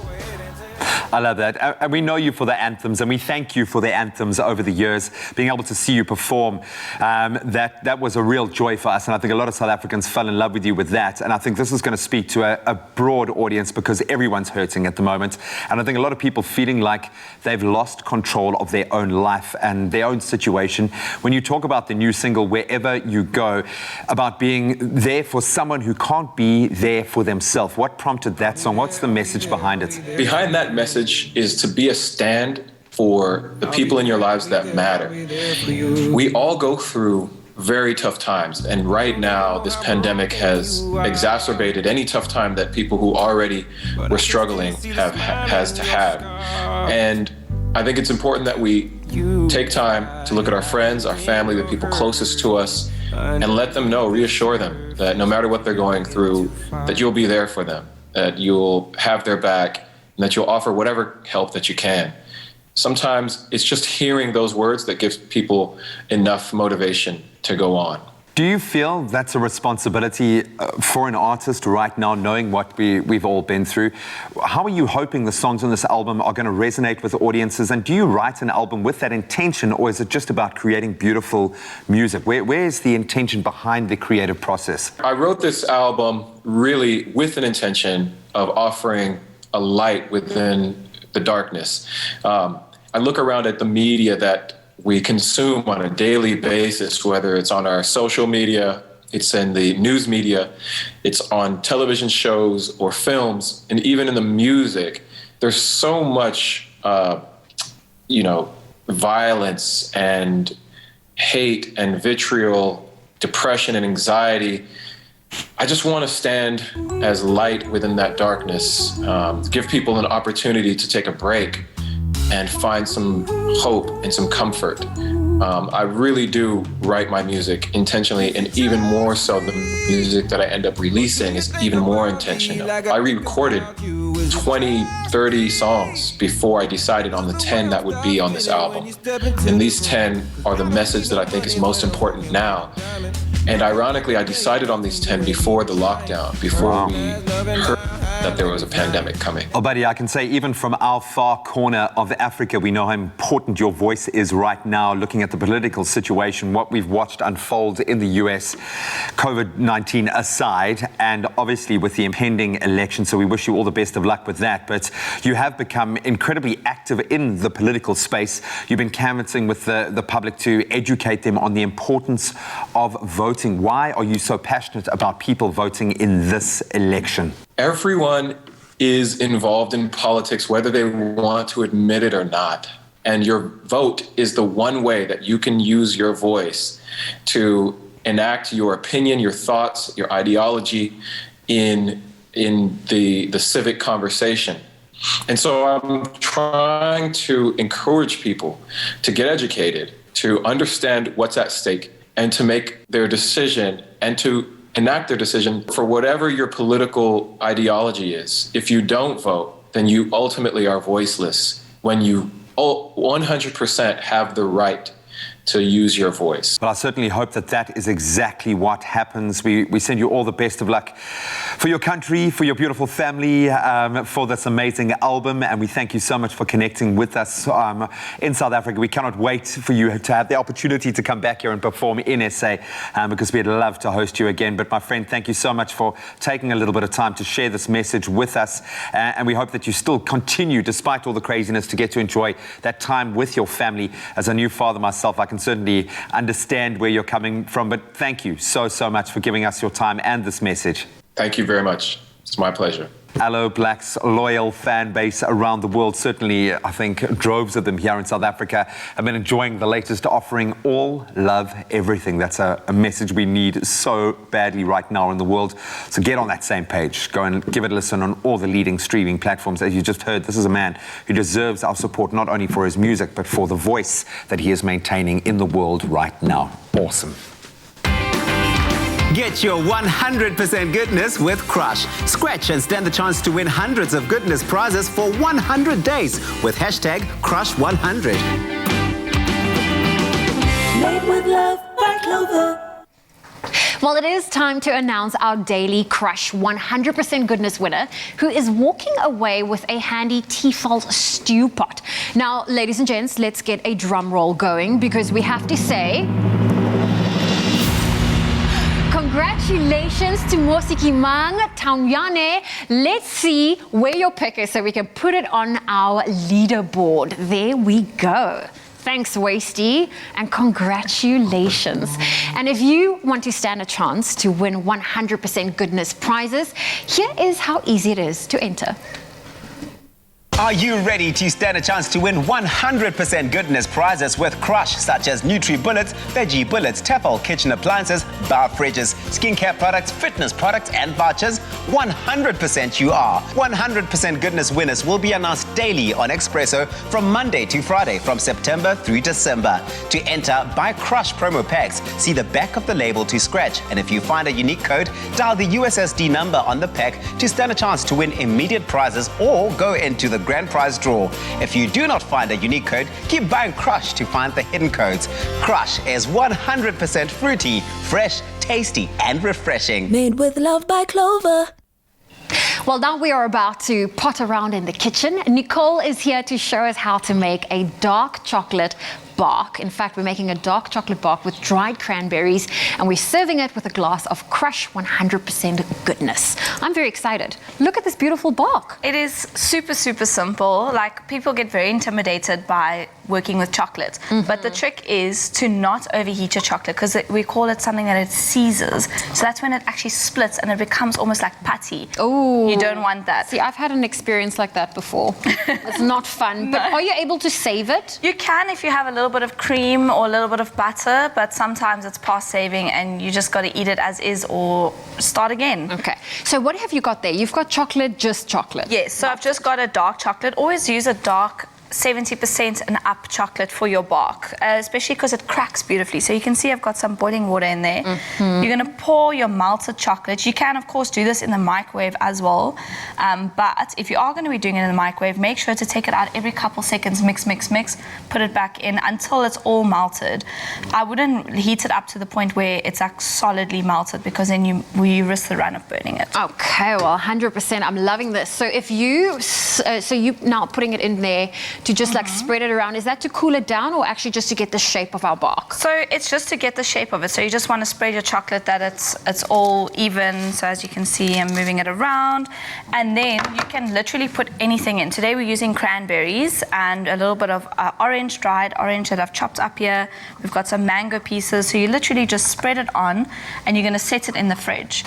I love that. And we know you for the anthems, and we thank you for the anthems over the years. Being able to see you perform, that was a real joy for us. And I think a lot of South Africans fell in love with you with that. And I think this is going to speak to a broad audience because everyone's hurting at the moment. And I think a lot of people feeling like they've lost control of their own life and their own situation. When you talk about the new single, Wherever You Go, about being there for someone who can't be there for themselves, what prompted that song? What's the message behind it? Behind that message is to be a stand for the people in your lives that matter. We all go through very tough times, and right now this pandemic has exacerbated any tough time that people who already were struggling has to have. And I think it's important that we take time to look at our friends, our family, the people closest to us, and let them know, reassure them that no matter what they're going through, that you'll be there for them, that you'll have their back, and that you'll offer whatever help that you can. Sometimes it's just hearing those words that gives people enough motivation to go on. Do you feel that's a responsibility for an artist right now, knowing what we've all been through? How are you hoping the songs on this album are going to resonate with audiences? And do you write an album with that intention, or is it just about creating beautiful music? Where is the intention behind the creative process? I wrote this album really with an intention of offering a light within the darkness. I look around at the media that we consume on a daily basis, whether it's on our social media, it's in the news media, it's on television shows or films, and even in the music. There's so much, violence and hate and vitriol, depression and anxiety. I just want to stand as light within that darkness, give people an opportunity to take a break and find some hope and some comfort. I really do write my music intentionally, and even more so, the music that I end up releasing is even more intentional. I re-recorded 20, 30 songs before I decided on the 10 that would be on this album. And these 10 are the message that I think is most important now. And ironically, I decided on these 10 before the lockdown, before we heard that there was a pandemic coming. Oh, buddy, I can say even from our far corner of Africa, we know how important your voice is right now, looking at the political situation, what we've watched unfold in the US, COVID-19 aside, and obviously with the impending election. So we wish you all the best of luck with that. But you have become incredibly active in the political space. You've been canvassing with the public to educate them on the importance of voting. Why are you so passionate about people voting in this election? Everyone is involved in politics, whether they want to admit it or not. And your vote is the one way that you can use your voice to enact your opinion, your thoughts, your ideology in the civic conversation. And so I'm trying to encourage people to get educated, to understand what's at stake, and to make their decision and to enact their decision for whatever your political ideology is. If you don't vote, then you ultimately are voiceless when you 100% have the right to use your voice. Well, I certainly hope that that is exactly what happens. We send you all the best of luck for your country, for your beautiful family, for this amazing album, and we thank you so much for connecting with us in South Africa. We cannot wait for you to have the opportunity to come back here and perform in SA, because we'd love to host you again. But my friend, thank you so much for taking a little bit of time to share this message with us, and we hope that you still continue, despite all the craziness, to get to enjoy that time with your family. As a new father myself, I can certainly understand where you're coming from, but thank you so much for giving us your time and this message. Thank you very much. It's my pleasure. Aloe Blacc's loyal fan base around the world, certainly I think droves of them here in South Africa, have been enjoying the latest offering, all love everything. That's a message we need so badly right now in the world. So get on that same page. Go and give it a listen on all the leading streaming platforms. As you just heard, this is a man who deserves our support, not only for his music, but for the voice that he is maintaining in the world right now. Awesome. Get your 100% goodness with Crush. Scratch and stand the chance to win hundreds of goodness prizes for 100 days with hashtag Crush100. Made with love by Clover. Well, it is time to announce our daily Crush 100% goodness winner, who is walking away with a handy Tefal stew pot. Now, ladies and gents, let's get a drum roll going, because we have to say, congratulations to Mosikimang Taonyane. Let's see where your pick is so we can put it on our leaderboard. There we go. Thanks, Wasty, and congratulations. And if you want to stand a chance to win 100% goodness prizes, here is how easy it is to enter. Are you ready to stand a chance to win 100% goodness prizes with Crush, such as Nutri-Bullets, Veggie Bullets, Tefal kitchen appliances, bar fridges, skincare products, fitness products, and vouchers? 100% you are. 100% goodness winners will be announced daily on Expresso from Monday to Friday from September through December. To enter, buy Crush promo packs. See the back of the label to scratch, and if you find a unique code, dial the USSD number on the pack to stand a chance to win immediate prizes or go into the grand prize draw. If you do not find a unique code, keep buying Crush to find the hidden codes. Crush is 100% fruity, fresh, tasty, and refreshing. Made with love by Clover. Well, now we are about to pot around in the kitchen. Nicole is here to show us how to make a dark chocolate bark. In fact, we're making a dark chocolate bark with dried cranberries, and we're serving it with a glass of Crush 100% goodness. I'm very excited. Look at this beautiful bark. It is super simple. Like, people get very intimidated by working with chocolate, but the trick is to not overheat your chocolate, because we call it something that it seizes. So that's when it actually splits and it becomes almost like putty. Oh, you don't want that. See, I've had an experience like that before. It's not fun. But are you able to save it? You can if you have a little bit of cream or a little bit of butter, but sometimes it's past saving and you just got to eat it as is or start again. Okay. So what have you got there? You've got chocolate, just chocolate. Yes. So I've just got a dark chocolate. Always use a dark 70% and up chocolate for your bark, especially because it cracks beautifully. So you can see I've got some boiling water in there. You're going to pour your melted chocolate. You can, of course, do this in the microwave as well. But if you are going to be doing it in the microwave, make sure to take it out every couple seconds, mix, put it back in until it's all melted. I wouldn't heat it up to the point where it's like solidly melted, because then you risk the run of burning it. Okay, well, 100%. I'm loving this. So if you, so you now putting it in there to just like spread it around, is that to cool it down or actually just to get the shape of our bark? So it's just to get the shape of it. So you just want to spread your chocolate that it's all even. So as you can see, I'm moving it around, and then you can literally put anything in. Today we're using cranberries and a little bit of dried orange that I've chopped up here. We've got some mango pieces. So you literally just spread it on, and you're going to set it in the fridge.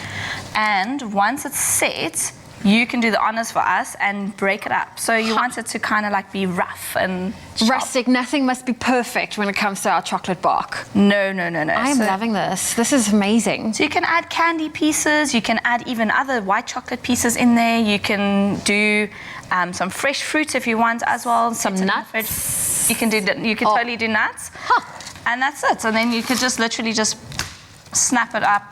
And once it's set, you can do the honors for us and break it up. So you want it to kind of like be rough and sharp. Rustic. Nothing must be perfect when it comes to our chocolate bark. No. I am loving this. This is amazing. So you can add candy pieces. You can add even other white chocolate pieces in there. You can do some fresh fruit if you want as well. Some nuts. You can totally do nuts. And that's it. And then you could just literally just snap it up,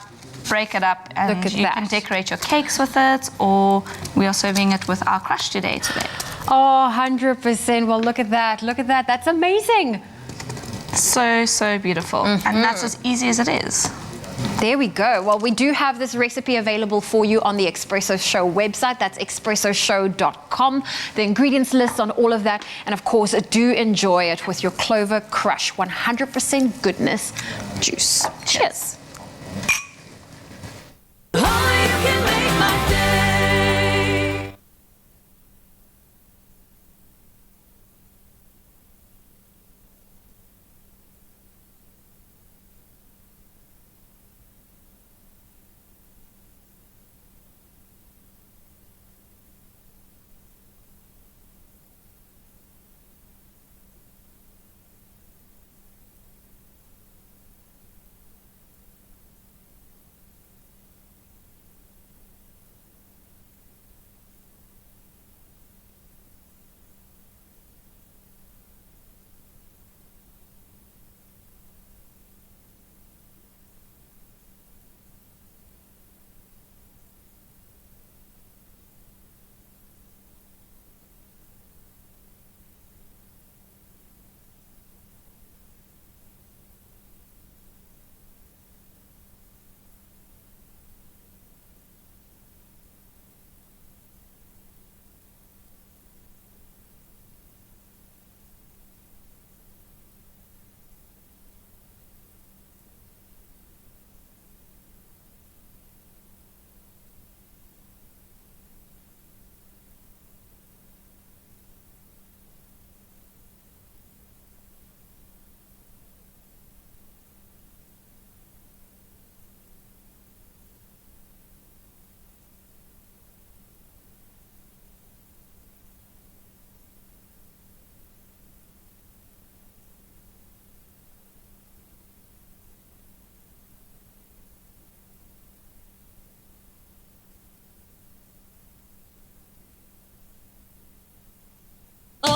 break it up, and you can decorate your cakes with it, or we are serving it with our crush today. Oh, 100%. Well, look at that. Look at that. That's amazing. So beautiful. And that's as easy as it is. There we go. Well, we do have this recipe available for you on the Expresso Show website. That's expressoshow.com. The ingredients list on all of that. And of course, do enjoy it with your Clover Crush 100% goodness juice. Cheers.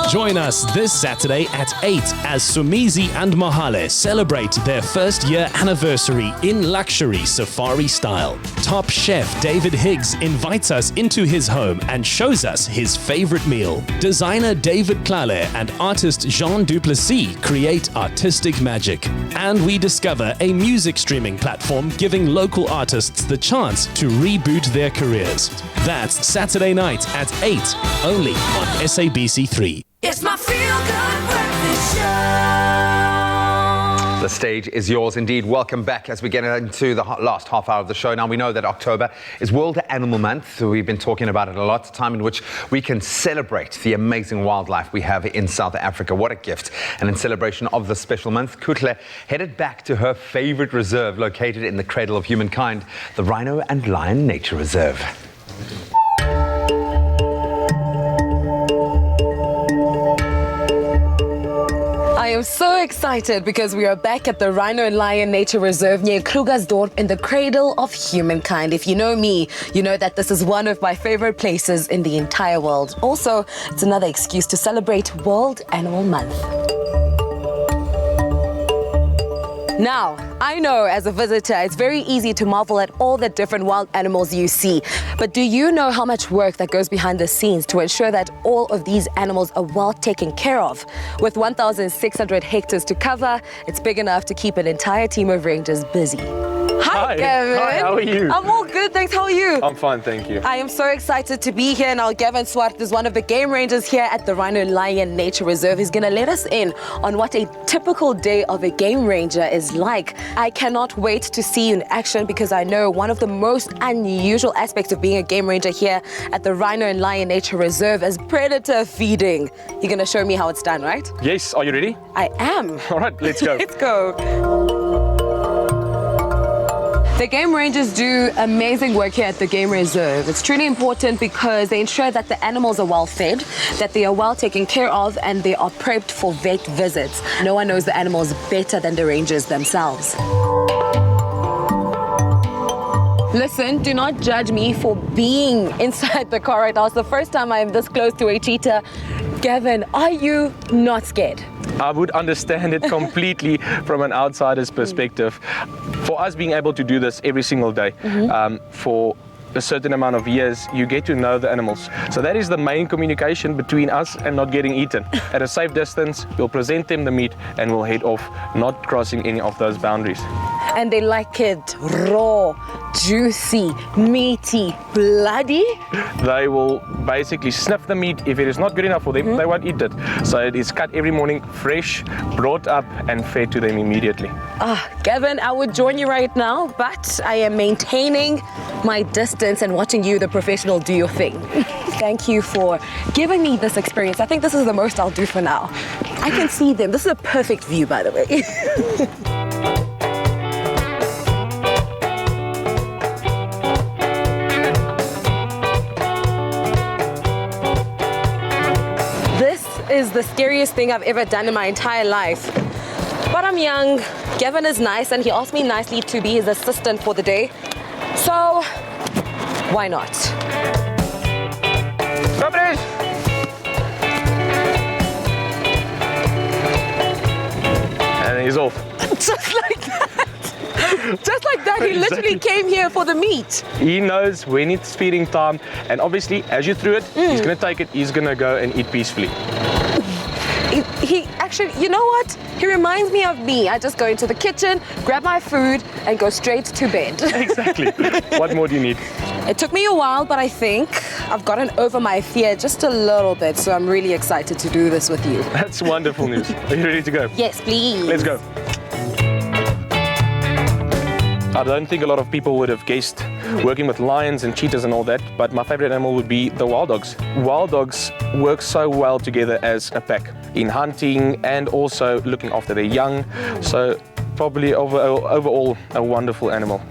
Join us this Saturday at 8 as Somizi and Mahale celebrate their first year anniversary in luxury safari style. Top chef David Higgs invites us into his home and shows us his favorite meal. Designer David Klale and artist Jean Duplessis create artistic magic. And we discover a music streaming platform giving local artists the chance to reboot their careers. That's Saturday night at 8, only on SABC3. It's my feel-good breakfast show. The stage is yours indeed. Welcome back as we get into the last half hour of the show. Now, we know that October is World Animal Month, so we've been talking about it a lot, a time in which we can celebrate the amazing wildlife we have in South Africa. What a gift. And in celebration of this special month, Kutle headed back to her favorite reserve located in the cradle of humankind, the Rhino and Lion Nature Reserve. I am so excited because we are back at the Rhino and Lion Nature Reserve near Krugersdorp in the cradle of humankind. If you know me, you know that this is one of my favorite places in the entire world. Also, it's another excuse to celebrate World Animal Month. Now, I know as a visitor, it's very easy to marvel at all the different wild animals you see. But do you know how much work that goes behind the scenes to ensure that all of these animals are well taken care of? With 1,600 hectares to cover, it's big enough to keep an entire team of rangers busy. Hi, Gavin. Hi, how are you? I'm all good, thanks. How are you? I'm fine, thank you. I am so excited to be here now. Gavin Swart is one of the game rangers here at the Rhino Lion Nature Reserve. He's going to let us in on what a typical day of a game ranger is like. I cannot wait to see you in action because I know one of the most unusual aspects of being a game ranger here at the Rhino and Lion Nature Reserve is predator feeding. You're going to show me how it's done, right? Yes, are you ready? I am. All right, let's go. Let's go. The The game rangers do amazing work here at the game reserve. It's truly important because they ensure that the animals are well fed, that they are well taken care of, and they are prepped for vet visits. No one knows the animals better than the rangers themselves. Listen, do not judge me for being inside the car right now. It's the first time I'm this close to a cheetah. Gavin, are you not scared? I would understand it completely from an outsider's perspective. For us being able to do this every single day, for a certain amount of years, you get to know the animals. So that is the main communication between us and not getting eaten. At a safe distance, we'll present them the meat and we'll head off, not crossing any of those boundaries. And they like it raw, juicy, meaty, bloody. They will basically sniff the meat. If it is not good enough for them, they won't eat it. So it is cut every morning, fresh, brought up and fed to them immediately. Gavin, I would join you right now, but I am maintaining my distance and watching you, the professional, do your thing. Thank you for giving me this experience. I think this is the most I'll do for now. I can see them. This is a perfect view, by the way. Is the scariest thing I've ever done in my entire life. But I'm young, Gavin is nice, and he asked me nicely to be his assistant for the day. So, why not? And he's off. Just like that. Just like that, he literally came here for the meat. He knows when it's feeding time, and obviously, as you threw it, he's gonna take it, he's gonna go and eat peacefully. He actually, you know what? He reminds me of me. I just go into the kitchen, grab my food, and go straight to bed. Exactly. What more do you need? It took me a while, but I think I've gotten over my fear just a little bit, so I'm really excited to do this with you. That's wonderful news. Are you ready to go? Yes, please. Let's go. I don't think a lot of people would have guessed working with lions and cheetahs and all that, but my favorite animal would be the wild dogs. Wild dogs work so well together as a pack in hunting and also looking after their young. So probably overall a wonderful animal.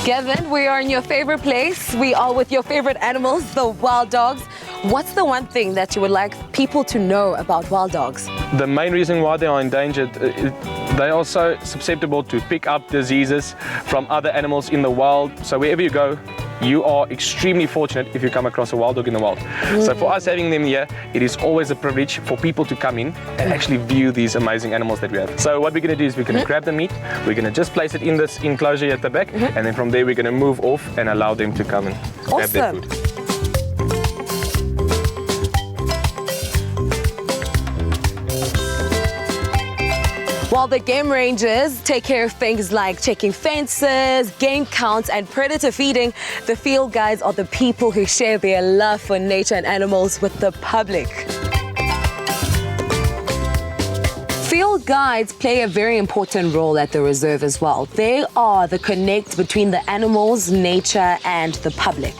Gavin, we are in your favorite place. We are with your favorite animals, the wild dogs. What's the one thing that you would like people to know about wild dogs? The main reason why they are endangered, they are so susceptible to pick up diseases from other animals in the wild. So wherever you go, you are extremely fortunate if you come across a wild dog in the wild. So for us having them here, it is always a privilege for people to come in and actually view these amazing animals that we have. So what we're going to do is we're going to grab the meat, we're going to just place it in this enclosure at the back, and then from there we're going to move off and allow them to come and grab their food. While the game rangers take care of things like checking fences, game counts, and predator feeding, the field guides are the people who share their love for nature and animals with the public. Field guides play a very important role at the reserve as well. They are the connect between the animals, nature, and the public.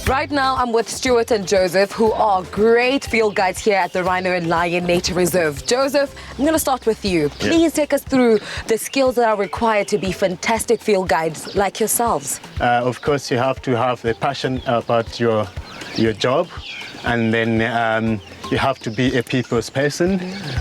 Right now, I'm with Stuart and Joseph, who are great field guides here at the Rhino and Lion Nature Reserve. Joseph, I'm going to start with you. Please take us through the skills that are required to be fantastic field guides like yourselves. Of course, you have to have a passion about your job, and then you have to be a people's person,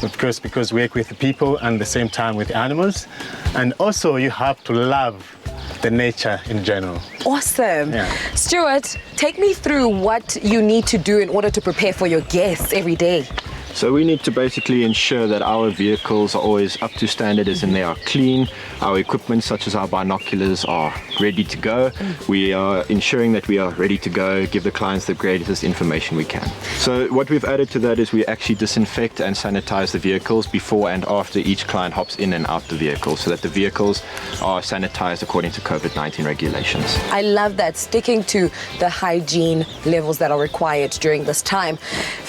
of course, because we work with the people and at the same time with animals. And also, you have to love the nature in general. Awesome. Stuart, take me through what you need to do in order to prepare for your guests every day. So we need to basically ensure that our vehicles are always up to standard, as in they are clean. Our equipment, such as our binoculars, are ready to go. We are ensuring that we are ready to go, give the clients the greatest information we can. So what we've added to that is we actually disinfect and sanitize the vehicles before and after each client hops in and out the vehicle, so that the vehicles are sanitized according to COVID-19 regulations. I love that, sticking to the hygiene levels that are required during this time.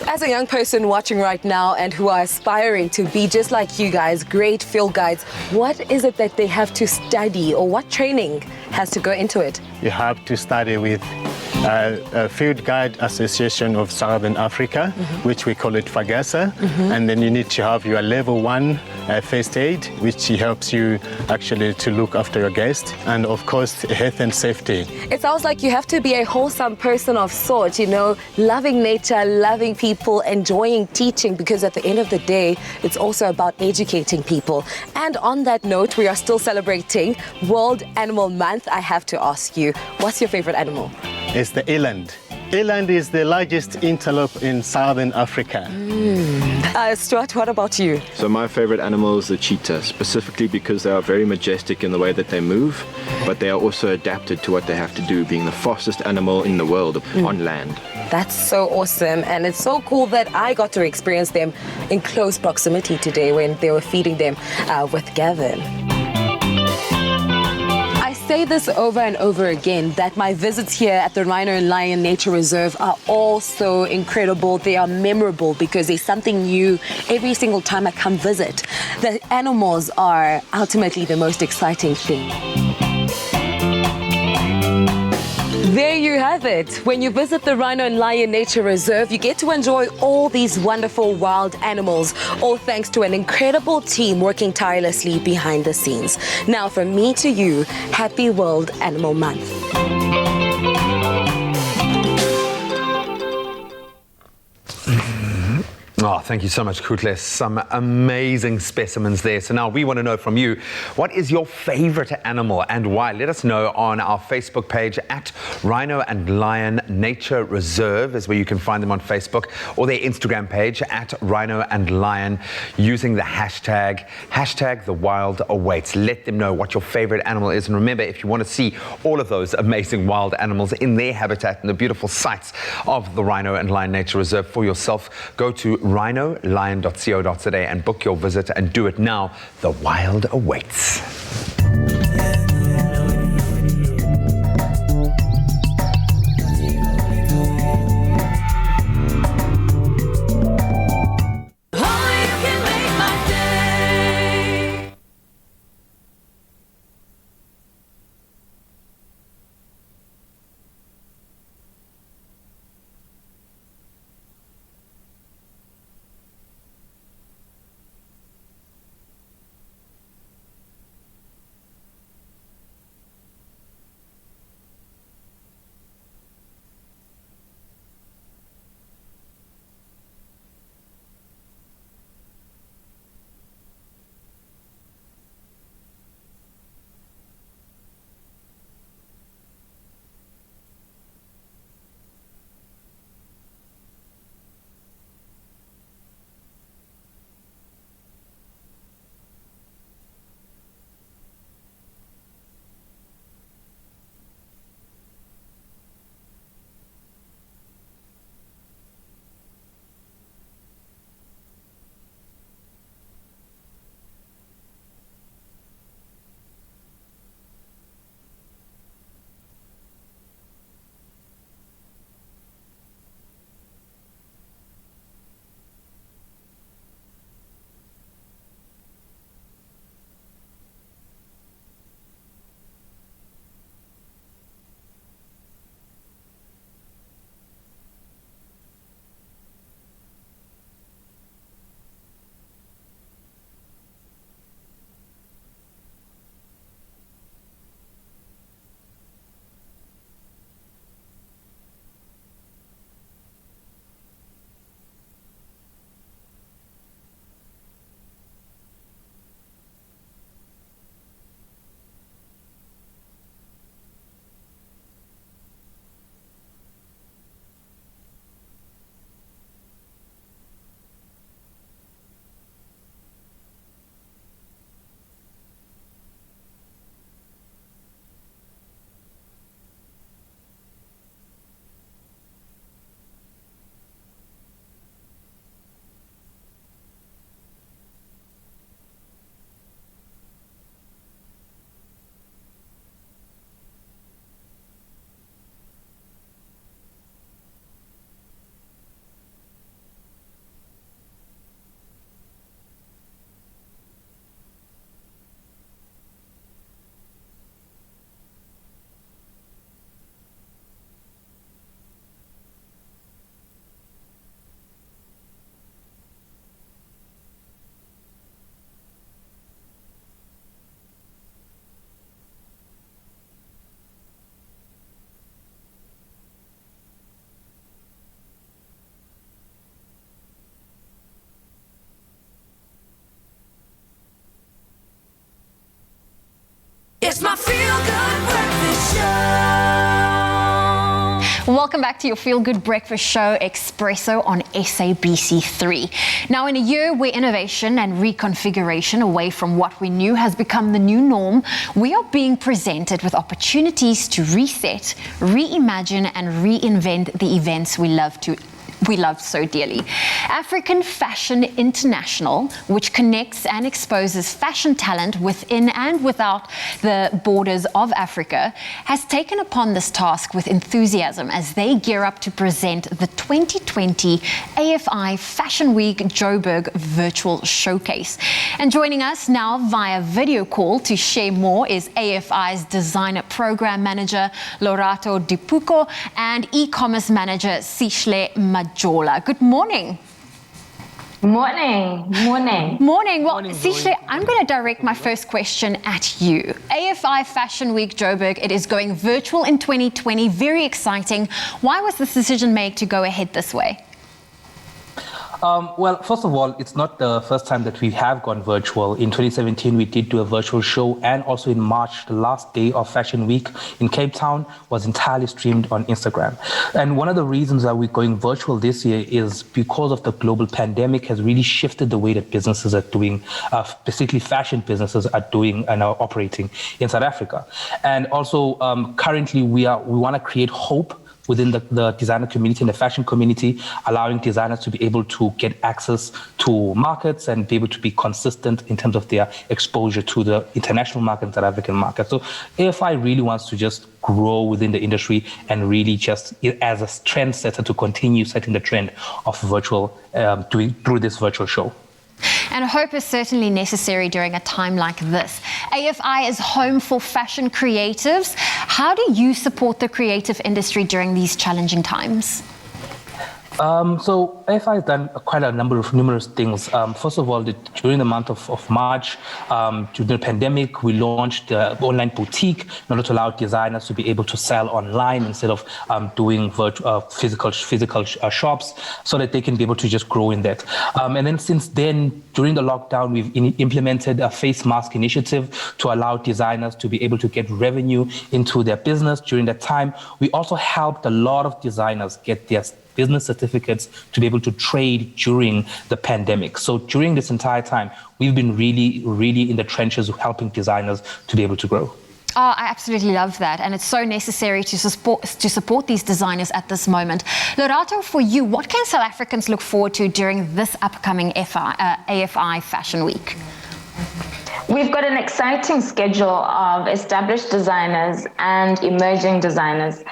As a young person watching right now and who are aspiring to be just like you guys, great field guides, what is it that they have to study, or what training has to go into it? You have to study with Field Guide Association of Southern Africa, which we call it FAGASA. And then you need to have your level 1 first aid, which helps you actually to look after your guest, and of course health and safety. It sounds like you have to be a wholesome person of sorts, you know, loving nature, loving people, enjoying teaching, because at the end of the day, it's also about educating people. And on that note, we are still celebrating World Animal Month. I have to ask you, what's your favorite animal? It's the eland. Eland is the largest antelope in southern Africa. Stuart, what about you? So my favorite animal is the cheetah, specifically because they are very majestic in the way that they move, but they are also adapted to what they have to do, being the fastest animal in the world on land. That's so awesome, and it's so cool that I got to experience them in close proximity today when they were feeding them with Gavin. I say this over and over again, that my visits here at the Rhino and Lion Nature Reserve are all so incredible. They are memorable because there's something new every single time I come visit. The animals are ultimately the most exciting thing. There you have it. When you visit the Rhino and Lion Nature Reserve, you get to enjoy all these wonderful wild animals, all thanks to an incredible team working tirelessly behind the scenes. Now, from me to you, happy World Animal Month. Oh, thank you so much, Kutles. Some amazing specimens there. So now we want to know from you, what is your favorite animal and why? Let us know on our Facebook page at Rhino and Lion Nature Reserve is where you can find them on Facebook, or their Instagram page at Rhino and Lion, using the hashtag The Wild Awaits. Let them know what your favorite animal is. And remember, if you want to see all of those amazing wild animals in their habitat and the beautiful sights of the Rhino and Lion Nature Reserve for yourself, go to rhinolion.co.za and book your visit, and do it now. The wild awaits. It's my feel-good breakfast show. Welcome back to your Feel Good Breakfast Show, Expresso on SABC3. Now, in a year where innovation and reconfiguration away from what we knew has become the new norm, we are being presented with opportunities to reset, reimagine, and reinvent the events we love so dearly. African Fashion International, which connects and exposes fashion talent within and without the borders of Africa, has taken upon this task with enthusiasm as they gear up to present the 2020 AFI Fashion Week Joburg virtual showcase. And joining us now via video call to share more is AFI's Designer Program Manager, Lorato Dipuko, and E-Commerce Manager, Sishle Majola. Good morning. Morning. Well, Sishle, I'm going to direct my first question at you. AFI Fashion Week Joburg, it is going virtual in 2020. Very exciting. Why was this decision made to go ahead this way? Well, first of all, it's not the first time that we have gone virtual. In 2017, we did do a virtual show, and also in March, the last day of Fashion Week in Cape Town was entirely streamed on Instagram. And one of the reasons that we're going virtual this year is because of the global pandemic has really shifted the way that businesses are doing, specifically fashion businesses are doing and are operating in South Africa. And also, currently, we want to create hope within the designer community and the fashion community, allowing designers to be able to get access to markets and be able to be consistent in terms of their exposure to the international market and South African market. So AFI really wants to just grow within the industry and really just as a trendsetter to continue setting the trend of virtual, through this virtual show. And hope is certainly necessary during a time like this. AFI is home for fashion creatives. How do you support the creative industry during these challenging times? So AFI has done quite a numerous things. First of all, during the month of March, during the pandemic, we launched the online boutique in order to allow designers to be able to sell online instead of doing physical shops, so that they can be able to just grow in that. And then since then, during the lockdown, we've implemented a face mask initiative to allow designers to be able to get revenue into their business during that time. We also helped a lot of designers get their business certificates to be able to trade during the pandemic. So during this entire time, we've been really, really in the trenches of helping designers to be able to grow. Oh, I absolutely love that. And it's so necessary to support these designers at this moment. Lorato, for you, what can South Africans look forward to during this upcoming AFI Fashion Week? We've got an exciting schedule of established designers and emerging designers.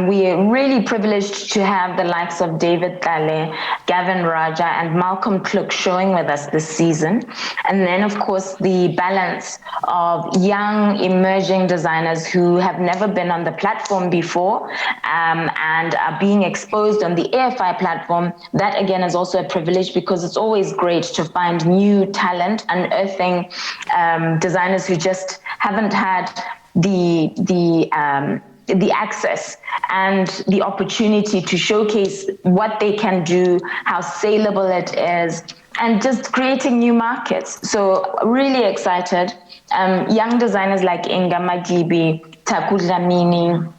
We are really privileged to have the likes of David Tlale, Gavin Raja, and Malcolm Klook showing with us this season. And then, of course, the balance of young emerging designers who have never been on the platform before and are being exposed on the AFI platform. That, again, is also a privilege because it's always great to find new talent, unearthing designers who just haven't had the access and the opportunity to showcase what they can do, how saleable it is, and just creating new markets. So really excited. Young designers like Inga Magibi, Taku Dlamini,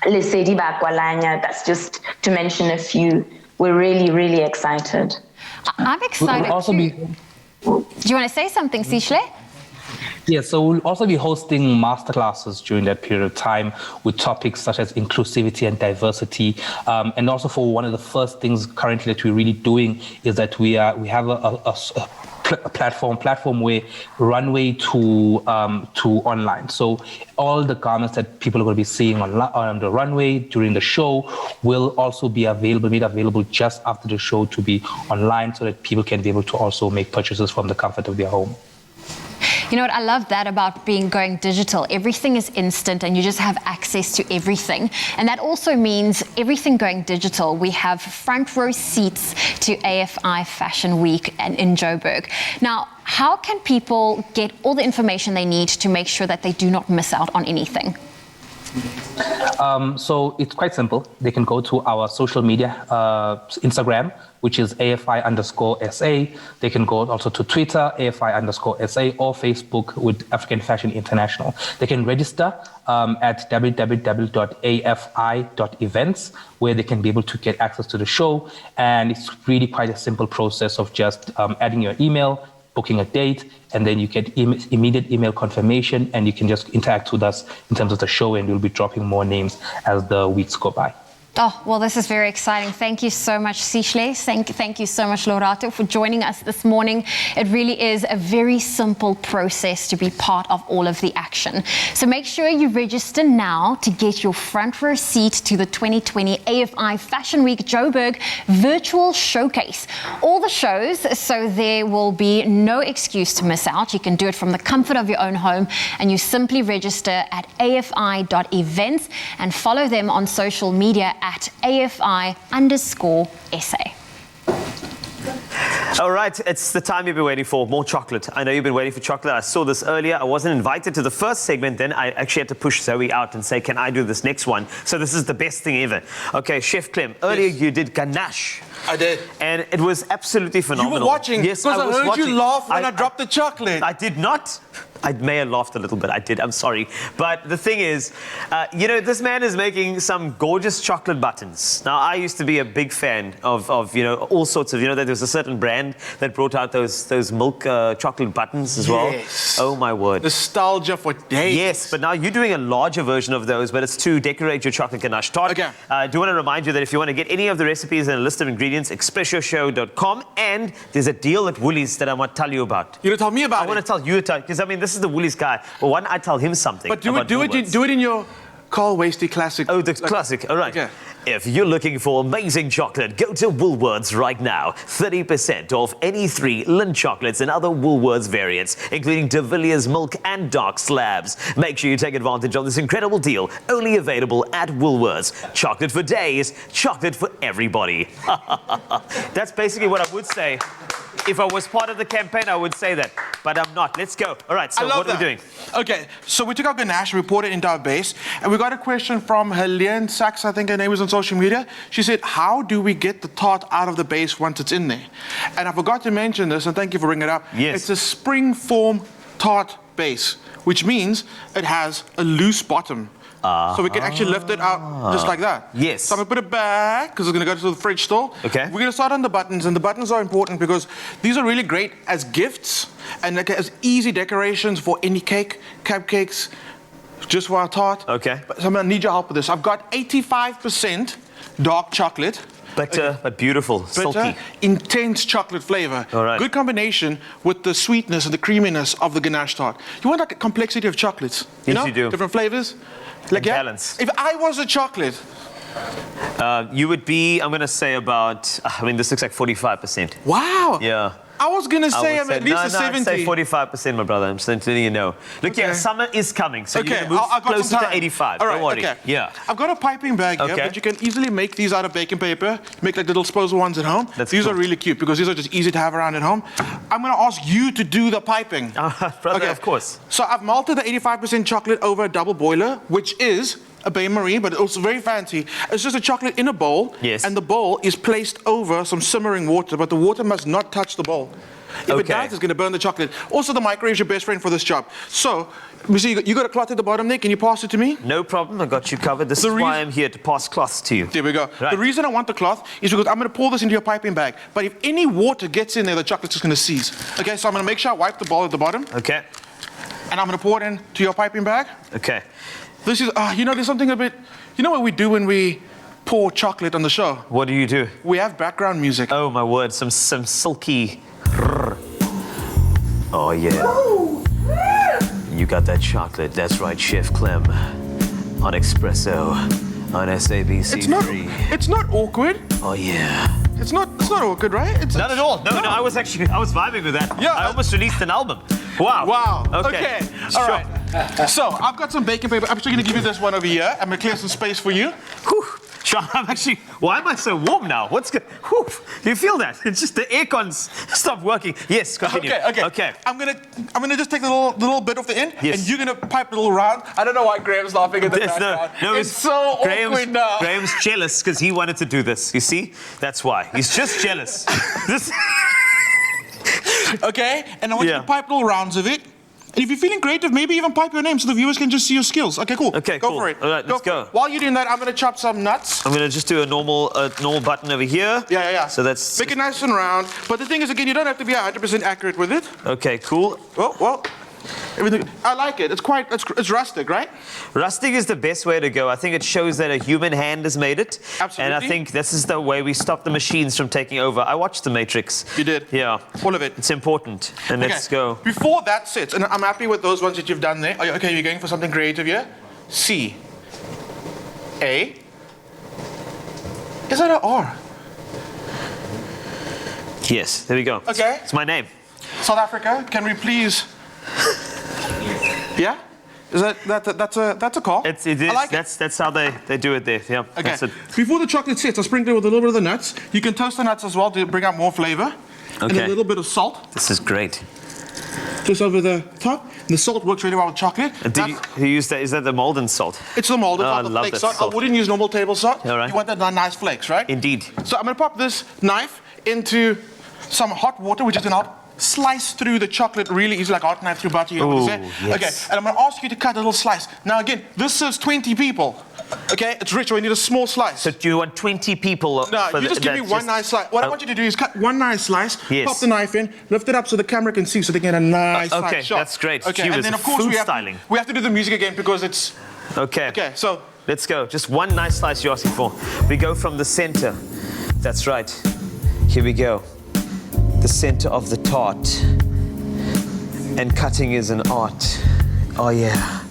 Lesedi Bakwalanya, that's just to mention a few. We're really, really excited. I'm excited too. Do you want to say something, Sishle? Yeah, so we'll also be hosting masterclasses during that period of time with topics such as inclusivity and diversity. And also for one of the first things currently that we're really doing is that we have a platform where runway to online. So all the garments that people are going to be seeing on the runway during the show will also be made available just after the show to be online, so that people can be able to also make purchases from the comfort of their home. You know what, I love that about going digital. Everything is instant and you just have access to everything. And that also means everything going digital. We have front row seats to AFI Fashion Week in Joburg. Now, how can people get all the information they need to make sure that they do not miss out on anything? So it's quite simple. They can go to our social media, Instagram, which is AFI_SA. They can go also to Twitter, AFI_SA, or Facebook with African Fashion International. They can register at www.afi.events, where they can be able to get access to the show. And it's really quite a simple process of just adding your email, booking a date, and then you get immediate email confirmation, and you can just interact with us in terms of the show, and we'll be dropping more names as the weeks go by. Oh, well, this is very exciting. Thank you so much, Sishle. Thank you so much, Lorato, for joining us this morning. It really is a very simple process to be part of all of the action. So make sure you register now to get your front row seat to the 2020 AFI Fashion Week Joburg virtual showcase. All the shows, so there will be no excuse to miss out. You can do it from the comfort of your own home, and you simply register at afi.events and follow them on social media at AFI_SA. All right, it's the time you've been waiting for, more chocolate. I know you've been waiting for chocolate. I saw this earlier. I wasn't invited to the first segment. Then I actually had to push Zoe out and say, can I do this next one? So this is the best thing ever. Okay, Chef Clem, earlier you did ganache. I did. And it was absolutely phenomenal. You were watching? Yes, I was heard watching. you laugh when I dropped the chocolate. I did not. I may have laughed a little bit. I did. I'm sorry. But the thing is, you know, this man is making some gorgeous chocolate buttons. Now, I used to be a big fan of you know, all sorts of, you know, there was a certain brand that brought out those milk chocolate buttons as well. Yes. Oh, my word. Nostalgia for days. Yes, but now you're doing a larger version of those, but it's to decorate your chocolate ganache tart. Okay. I do want to remind you that if you want to get any of the recipes and a list of ingredients, expressoshow.com, and there's a deal at Woolies that I want to tell you about. You want to tell me about it? I want to tell you, because I mean, this is the Woolies guy. Well, why don't I tell him something? But do it in your Carl Wasty classic. Oh, the classic. All right. Okay. If you're looking for amazing chocolate, go to Woolworths right now. 30% off any 3 Lindt chocolates and other Woolworths variants, including De Villiers Milk and Dark Slabs. Make sure you take advantage of this incredible deal, only available at Woolworths. Chocolate for days, chocolate for everybody. That's basically what I would say. If I was part of the campaign, I would say that, but I'm not. Let's go. All right, so what are we doing? Okay, so we took our ganache, we poured it into our base, and we got a question from Helene Sachs, I think her name was on social media. She said, how do we get the tart out of the base once it's in there? And I forgot to mention this, and thank you for bringing it up. Yes. It's a spring form tart base, which means it has a loose bottom. So we can actually lift it out just like that. Yes. So I'm going to put it back because it's going to go to the fridge store. Okay. We're going to start on the buttons, and the buttons are important because these are really great as gifts and like as easy decorations for any cake, cupcakes, just for our tart. Okay. So I'm going to need your help with this. I've got 85% dark chocolate. Bitter, but beautiful, silky. Intense chocolate flavor. All right. Good combination with the sweetness and the creaminess of the ganache tart. You want like a complexity of chocolates. Yes, you do. Different flavors. Like, yeah, balance. if I was a chocolate, you would be, I'm going to say about, I mean, this looks like 45%. Wow. Yeah. I was going to say I'm at least a 70. I'd say 45%, my brother. I'm just letting you know. Look, yeah, summer is coming, so you're going to move I've got closer some to time. 85. All right, Don't worry. okay. Yeah. I've got a piping bag here, Okay. but you can easily make these out of baking paper. Make like little disposable ones at home. These are really cute because these are just easy to have around at home. I'm going to ask you to do the piping. Brother, of course. So I've malted the 85% chocolate over a double boiler, which is a bain-marie, but it's also very fancy. It's just a chocolate in a bowl, Yes. and the bowl is placed over some simmering water, but the water must not touch the bowl. If it does, it's going to burn the chocolate. Also, the microwave is your best friend for this job. So, you see, you got a cloth at the bottom there. Can you pass it to me? No problem. I got you covered. This is why I'm here, to pass cloths to you. There we go. Right. The reason I want the cloth is because I'm going to pour this into your piping bag. But if any water gets in there, the chocolate's just going to seize. Okay, so I'm going to make sure I wipe the bowl at the bottom. Okay. And I'm going to pour it into your piping bag. Okay. This is, you know, there's something a bit, you know what we do when we pour chocolate on the show? What do you do? We have background music. Oh, my word. Some silky... Oh, yeah. You got that chocolate. That's right, Chef Clem. On Expresso. On SABC3. It's not awkward. Oh, yeah. It's not awkward, right? Not at all. No, I was vibing with that. Yeah. I almost released an album. Wow. Wow. Okay. All right. So I've got some baking paper. I'm actually going to give you this one over here. I'm going to clear some space for you. Whew. Sean, I'm actually, why am I so warm now? What's good? Do you feel that? It's just the aircon's stopped working. Yes, continue. Okay. I'm gonna just take the little bit off the end, Yes. and you're gonna pipe the little round. I don't know why Graham's laughing in the background. It's so awkward now. Graham's jealous because he wanted to do this. You see? That's why. He's just jealous. Okay, and I want you to pipe little rounds of it. And if you're feeling creative, maybe even pipe your name so the viewers can just see your skills. Okay, cool. Okay, go cool. for it. All right, let's go. While you're doing that, I'm gonna chop some nuts. I'm gonna just do a normal button over here. Yeah. So that's make it nice and round. But the thing is, again, you don't have to be 100% accurate with it. okay. Cool. Well. Everything. I like it. It's rustic, right? Rustic is the best way to go. I think it shows that a human hand has made it. Absolutely. And I think this is the way we stop the machines from taking over. I watched The Matrix. You did? Yeah. All of it. It's important. And let's go. Before that sits, and I'm happy with those ones that you've done there. Okay, you're going for something creative here. C. A. Is that an R? Yes, there we go. Okay. It's my name. South Africa, can we please? Yeah? Is that's a call? It is. I like that's how they do it there. Yeah. Okay. That's it. Before the chocolate sits, I'll sprinkle it with a little bit of the nuts. You can toast the nuts as well to bring out more flavor. And a little bit of salt. This is great. Just over the top. And the salt works really well with chocolate. And you use that? Is that the Malden salt? It's the Malden I salt, the love flake that salt. salt. I wouldn't use normal table salt. All right. You want that nice flakes, right? Indeed. So I'm going to pop this knife into some hot water, which is going to help slice through the chocolate really easy, like a hot knife through butter. You know what I'm saying? Yes. Okay, and I'm going to ask you to cut a little slice. Now again, this serves 20 people. Okay, it's rich, we need a small slice. So do you want 20 people? No, you just give me one nice slice. What I want you to do is cut one nice slice, pop the knife in, lift it up so the camera can see, so they get a nice okay, shot. that's great. Okay, and then of course we have to do the music again because it's... Okay. Okay, so... Let's go. Just one nice slice you're asking for. We go from the center. That's right. Here we go. The center of the tart. And cutting is an art. Oh yeah.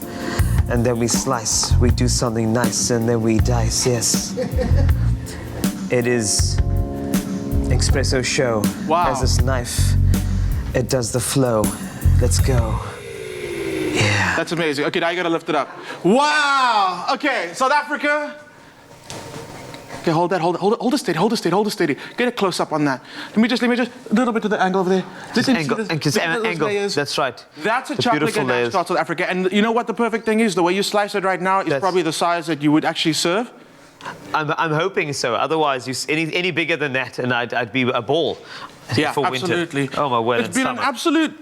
And then we slice. We do something nice and then we dice. Yes. It is Expresso show. Wow. As this knife, it does the flow. Let's go. Yeah. That's amazing. Okay, now you gotta lift it up. Wow! Okay, South Africa. Okay, hold it steady. Get a close up on that. Let me just, a little bit to the angle over there. Angle. That's right. That's a chocolate ganache tart, South Africa. And you know what the perfect thing is? The way you slice it right now is probably the size that you would actually serve. I'm hoping so. Otherwise, any bigger than that, and I'd be a ball. Yeah, for absolutely. Winter. Oh my word! It's been an absolute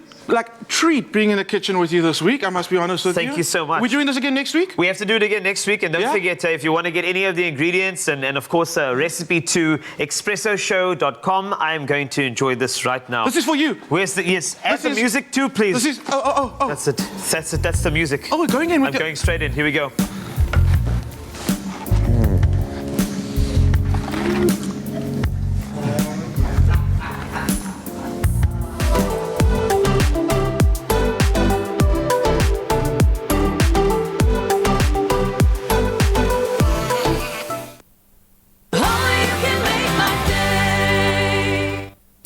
treat being in the kitchen with you this week. I must be honest with you. Thank you so much. We're doing this again next week? We have to do it again next week, and don't forget if you want to get any of the ingredients and of course a recipe to expressoshow.com. I am going to enjoy this right now. This is for you. Where's the add the music too, please. This is That's it. That's the music. Oh, we're going in. I'm going straight in. Here we go.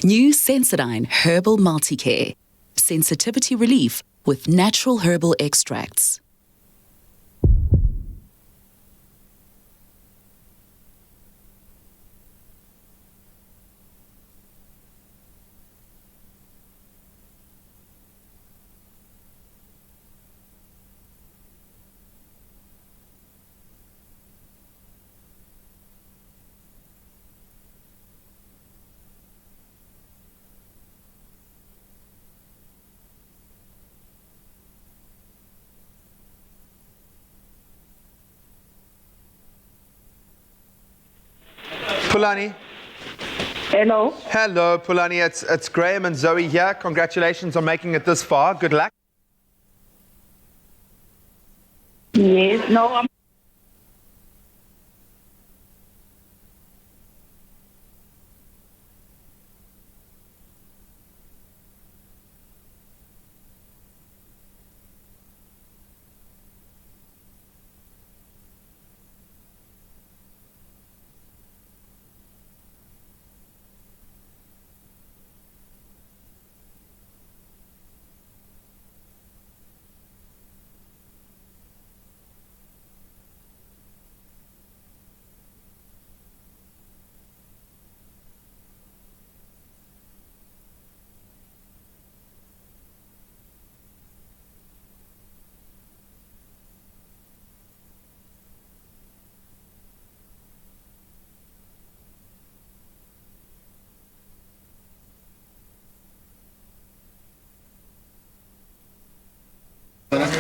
New Sensodyne Herbal Multicare. Sensitivity relief with natural herbal extracts. Pulani. Hello. Hello, Pulani. It's Graham and Zoe here. Congratulations on making it this far. Good luck. Yes. No, I'm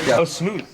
Yeah. Oh, smooth.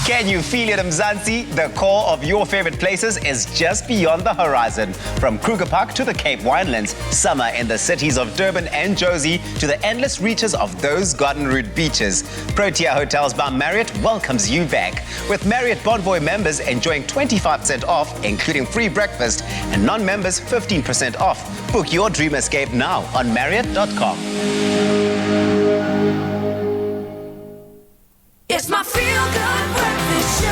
Can you feel it, Mzansi? The core of your favorite places is just beyond the horizon. From Kruger Park to the Cape Winelands, summer in the cities of Durban and Jozi, to the endless reaches of those Garden Route beaches. Protea Hotels by Marriott welcomes you back. With Marriott Bonvoy members enjoying 25% off, including free breakfast, and non-members 15% off. Book your dream escape now on Marriott.com. It's my feel-good breakfast show.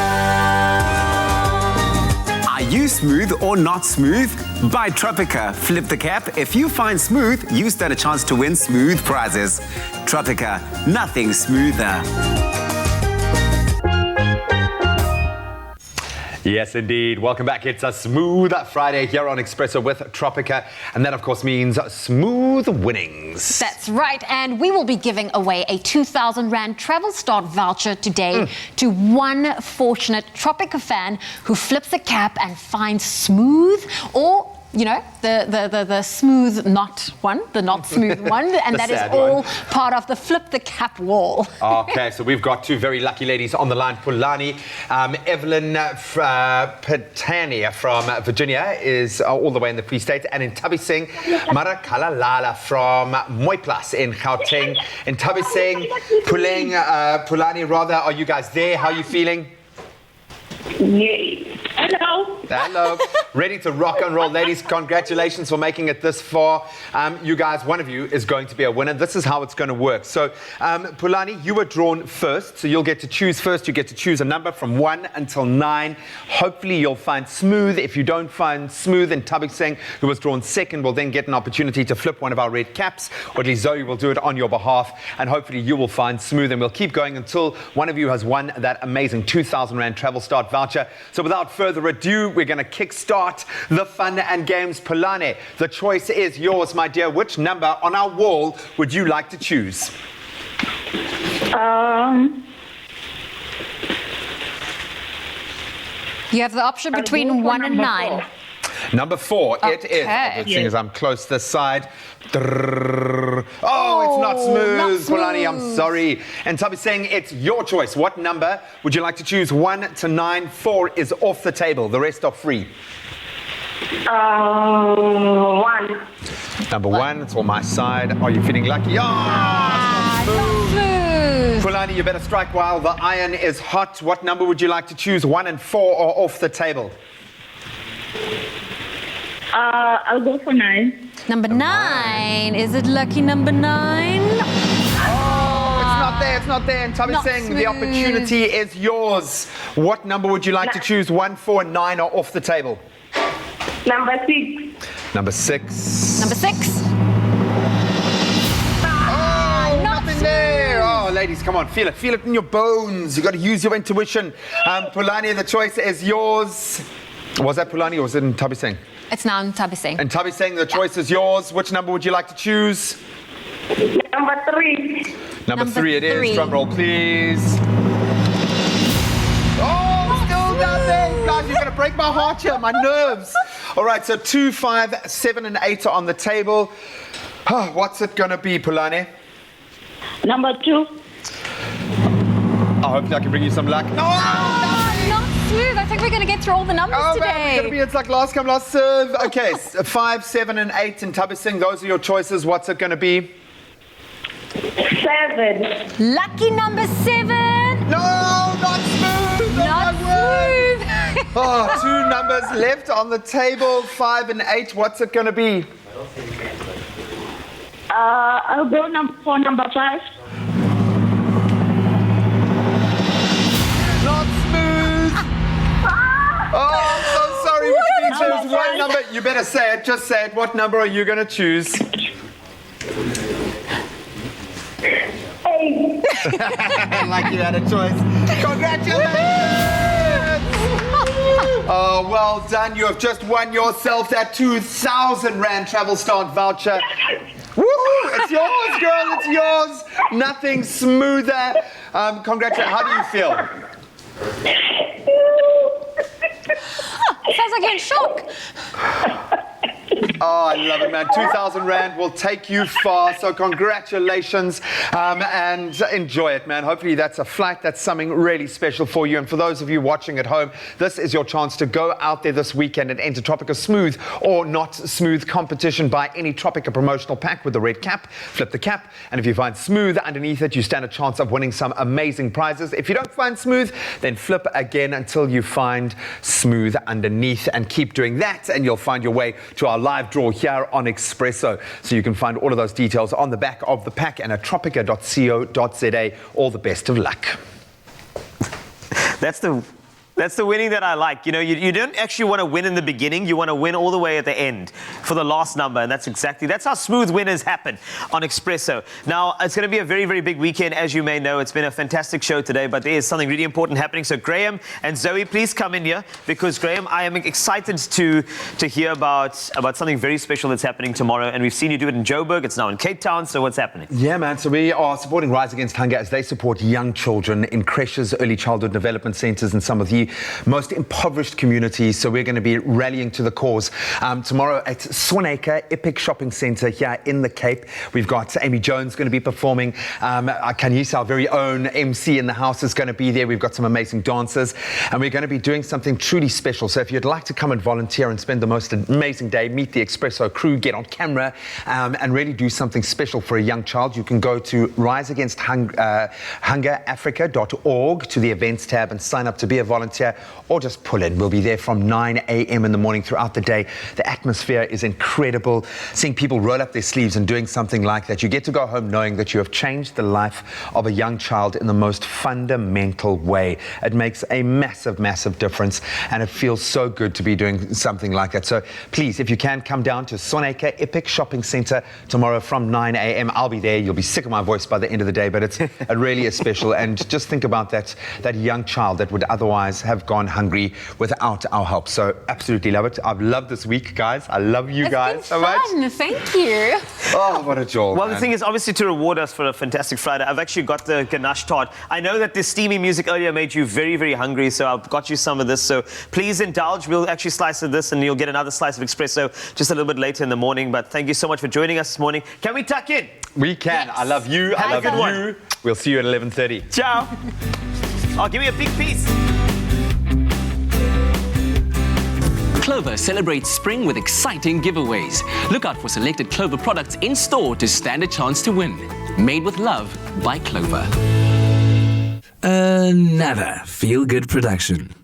Are you smooth or not smooth? Buy Tropica. Flip the cap. If you find smooth, you stand a chance to win smooth prizes. Tropica, nothing smoother. Yes, indeed. Welcome back. It's a smooth Friday here on Expresso with Tropica. And that, of course, means smooth winnings. That's right. And we will be giving away a 2,000 Rand travel start voucher today to one fortunate Tropica fan who flips a cap and finds smooth, or you know, the smooth not one, the not smooth one, and that is all part of the flip the cap wall. Okay, so we've got two very lucky ladies on the line. Pulani, Evelyn Petania from Virginia is all the way in the Free State, and in Tabising, Marakalalala from Moiplas in Gauteng. In Tabising, Pulani rather, are you guys there? How are you feeling? Yay. Hello. Hello. Ready to rock and roll. Ladies, congratulations for making it this far. You guys, one of you is going to be a winner. This is how it's going to work. So, Pulani, you were drawn first, so you'll get to choose first. You get to choose a number from 1 until 9. Hopefully, you'll find smooth. If you don't find smooth, and Tabik Singh, who was drawn second, will then get an opportunity to flip one of our red caps, or at least Zoe will do it on your behalf, and hopefully you will find smooth, and we'll keep going until one of you has won that amazing 2,000 Rand travel start voucher. So without further ado, we're going to kickstart the fun and games. Pulane, the choice is yours, my dear. Which number on our wall would you like to choose? You have the option between 1 and 9. Number 4, it is. Seeing as I'm close this side. Oh, it's not smooth, Pulani, I'm sorry. And Tabi saying it's your choice. What number would you like to choose? 1 to 9. 4 is off the table. The rest are free. 1. Number 1, it's on my side. Are you feeling lucky? Oh, smooth. Pulani, you better strike while the iron is hot. What number would you like to choose? 1 and 4 are off the table. I'll go for 9. Number 9. Is it lucky number 9? Oh, it's not there. It's not there. And Tabi saying the opportunity is yours. What number would you like to choose? 1, 4, and 9 are off the table. Number 6. Number 6. Number 6. Oh, nothing there. Oh, ladies, come on. Feel it. Feel it in your bones. You got to use your intuition. Pulani, the choice is yours. Was that Pulani or was it in Tabi Singh? It's now in Tabi Singh. And Tabi Singh, the choice is yours. Which number would you like to choose? Number 3. Number 3 it is. Drum roll, please. Oh, still down there. Guys, you're going to break my heart here, my nerves. All right, so 2, 5, 7, and 8 are on the table. Oh, what's it going to be, Pulani? Number 2. Hopefully I can bring you some luck. No! Not smooth. I think we're going to get through all the numbers today. It's like last come, last serve. Okay, 5, 7, and 8 in Tabi Singh. Those are your choices. What's it going to be? 7. Lucky number 7. No, not smooth. Not smooth. Oh, 2 numbers left on the table, 5 and 8. What's it going to be? I'll go for number 5. Not smooth. Oh, I'm so sorry. Which means there's one number. You better say it. Just say it. What number are you going to choose? 8. Like you had a choice. Congratulations! Oh, well done. You have just won yourself that 2,000 Rand travel start voucher. Woo! It's yours, girl. It's yours. Nothing smoother. Congratulations. How do you feel? Sounds like you're in shock. Oh, I love it, man. 2,000 Rand will take you far. So congratulations and enjoy it, man. Hopefully that's a flight. That's something really special for you. And for those of you watching at home, this is your chance to go out there this weekend and enter Tropica Smooth or Not Smooth competition. Buy any Tropica promotional pack with the red cap. Flip the cap. And if you find smooth underneath it, you stand a chance of winning some amazing prizes. If you don't find smooth, then flip again until you find smooth underneath. And keep doing that, and you'll find your way to our live draw here on Expresso. So you can find all of those details on the back of the pack and at tropica.co.za. All the best of luck. That's the winning that I like. You know, you don't actually want to win in the beginning. You want to win all the way at the end for the last number. And that's how smooth winners happen on Expresso. Now, it's going to be a very, very big weekend, as you may know. It's been a fantastic show today, but there is something really important happening. So Graham and Zoe, please come in here, because Graham, I am excited to hear about something very special that's happening tomorrow. And we've seen you do it in Joburg. It's now in Cape Town. So what's happening? Yeah, man. So we are supporting Rise Against Hunger as they support young children in creches, early childhood development centres, and some of the most impoverished communities. So we're going to be rallying to the cause tomorrow at Swanacre Epic Shopping Centre here in the Cape. We've got Amy Jones going to be performing. Kanyisa, our very own MC in the house, is going to be there. We've got some amazing dancers, and we're going to be doing something truly special. So if you'd like to come and volunteer and spend the most amazing day, meet the Expresso crew, get on camera, and really do something special for a young child, you can go to riseagainsthunger.africa.org to the events tab and sign up to be a volunteer, or just pull in. We'll be there from 9 a.m. in the morning throughout the day. The atmosphere is incredible. Seeing people roll up their sleeves and doing something like that, you get to go home knowing that you have changed the life of a young child in the most fundamental way. It makes a massive, massive difference, and it feels so good to be doing something like that. So please, if you can, come down to Swanacre Epic Shopping Centre tomorrow from 9 a.m. I'll be there. You'll be sick of my voice by the end of the day, but it really is special. And just think about that young child that would otherwise have gone hungry without our help. So absolutely love it. I've loved this week, guys. I love you guys so much. Thank you. Oh, what a joy. Well, the thing is, obviously, to reward us for a fantastic Friday, I've actually got the ganache tart. I know that the steamy music earlier made you very, very hungry, so I've got you some of this. So please indulge. We'll actually slice of this, and you'll get another slice of Expresso just a little bit later in the morning. But thank you so much for joining us this morning. Can we tuck in? We can. Yes. I love you. I love you. We'll see you at 11:30. Ciao. Oh, give me a big piece. Clover celebrates spring with exciting giveaways. Look out for selected Clover products in store to stand a chance to win. Made with love by Clover. Another feel-good production.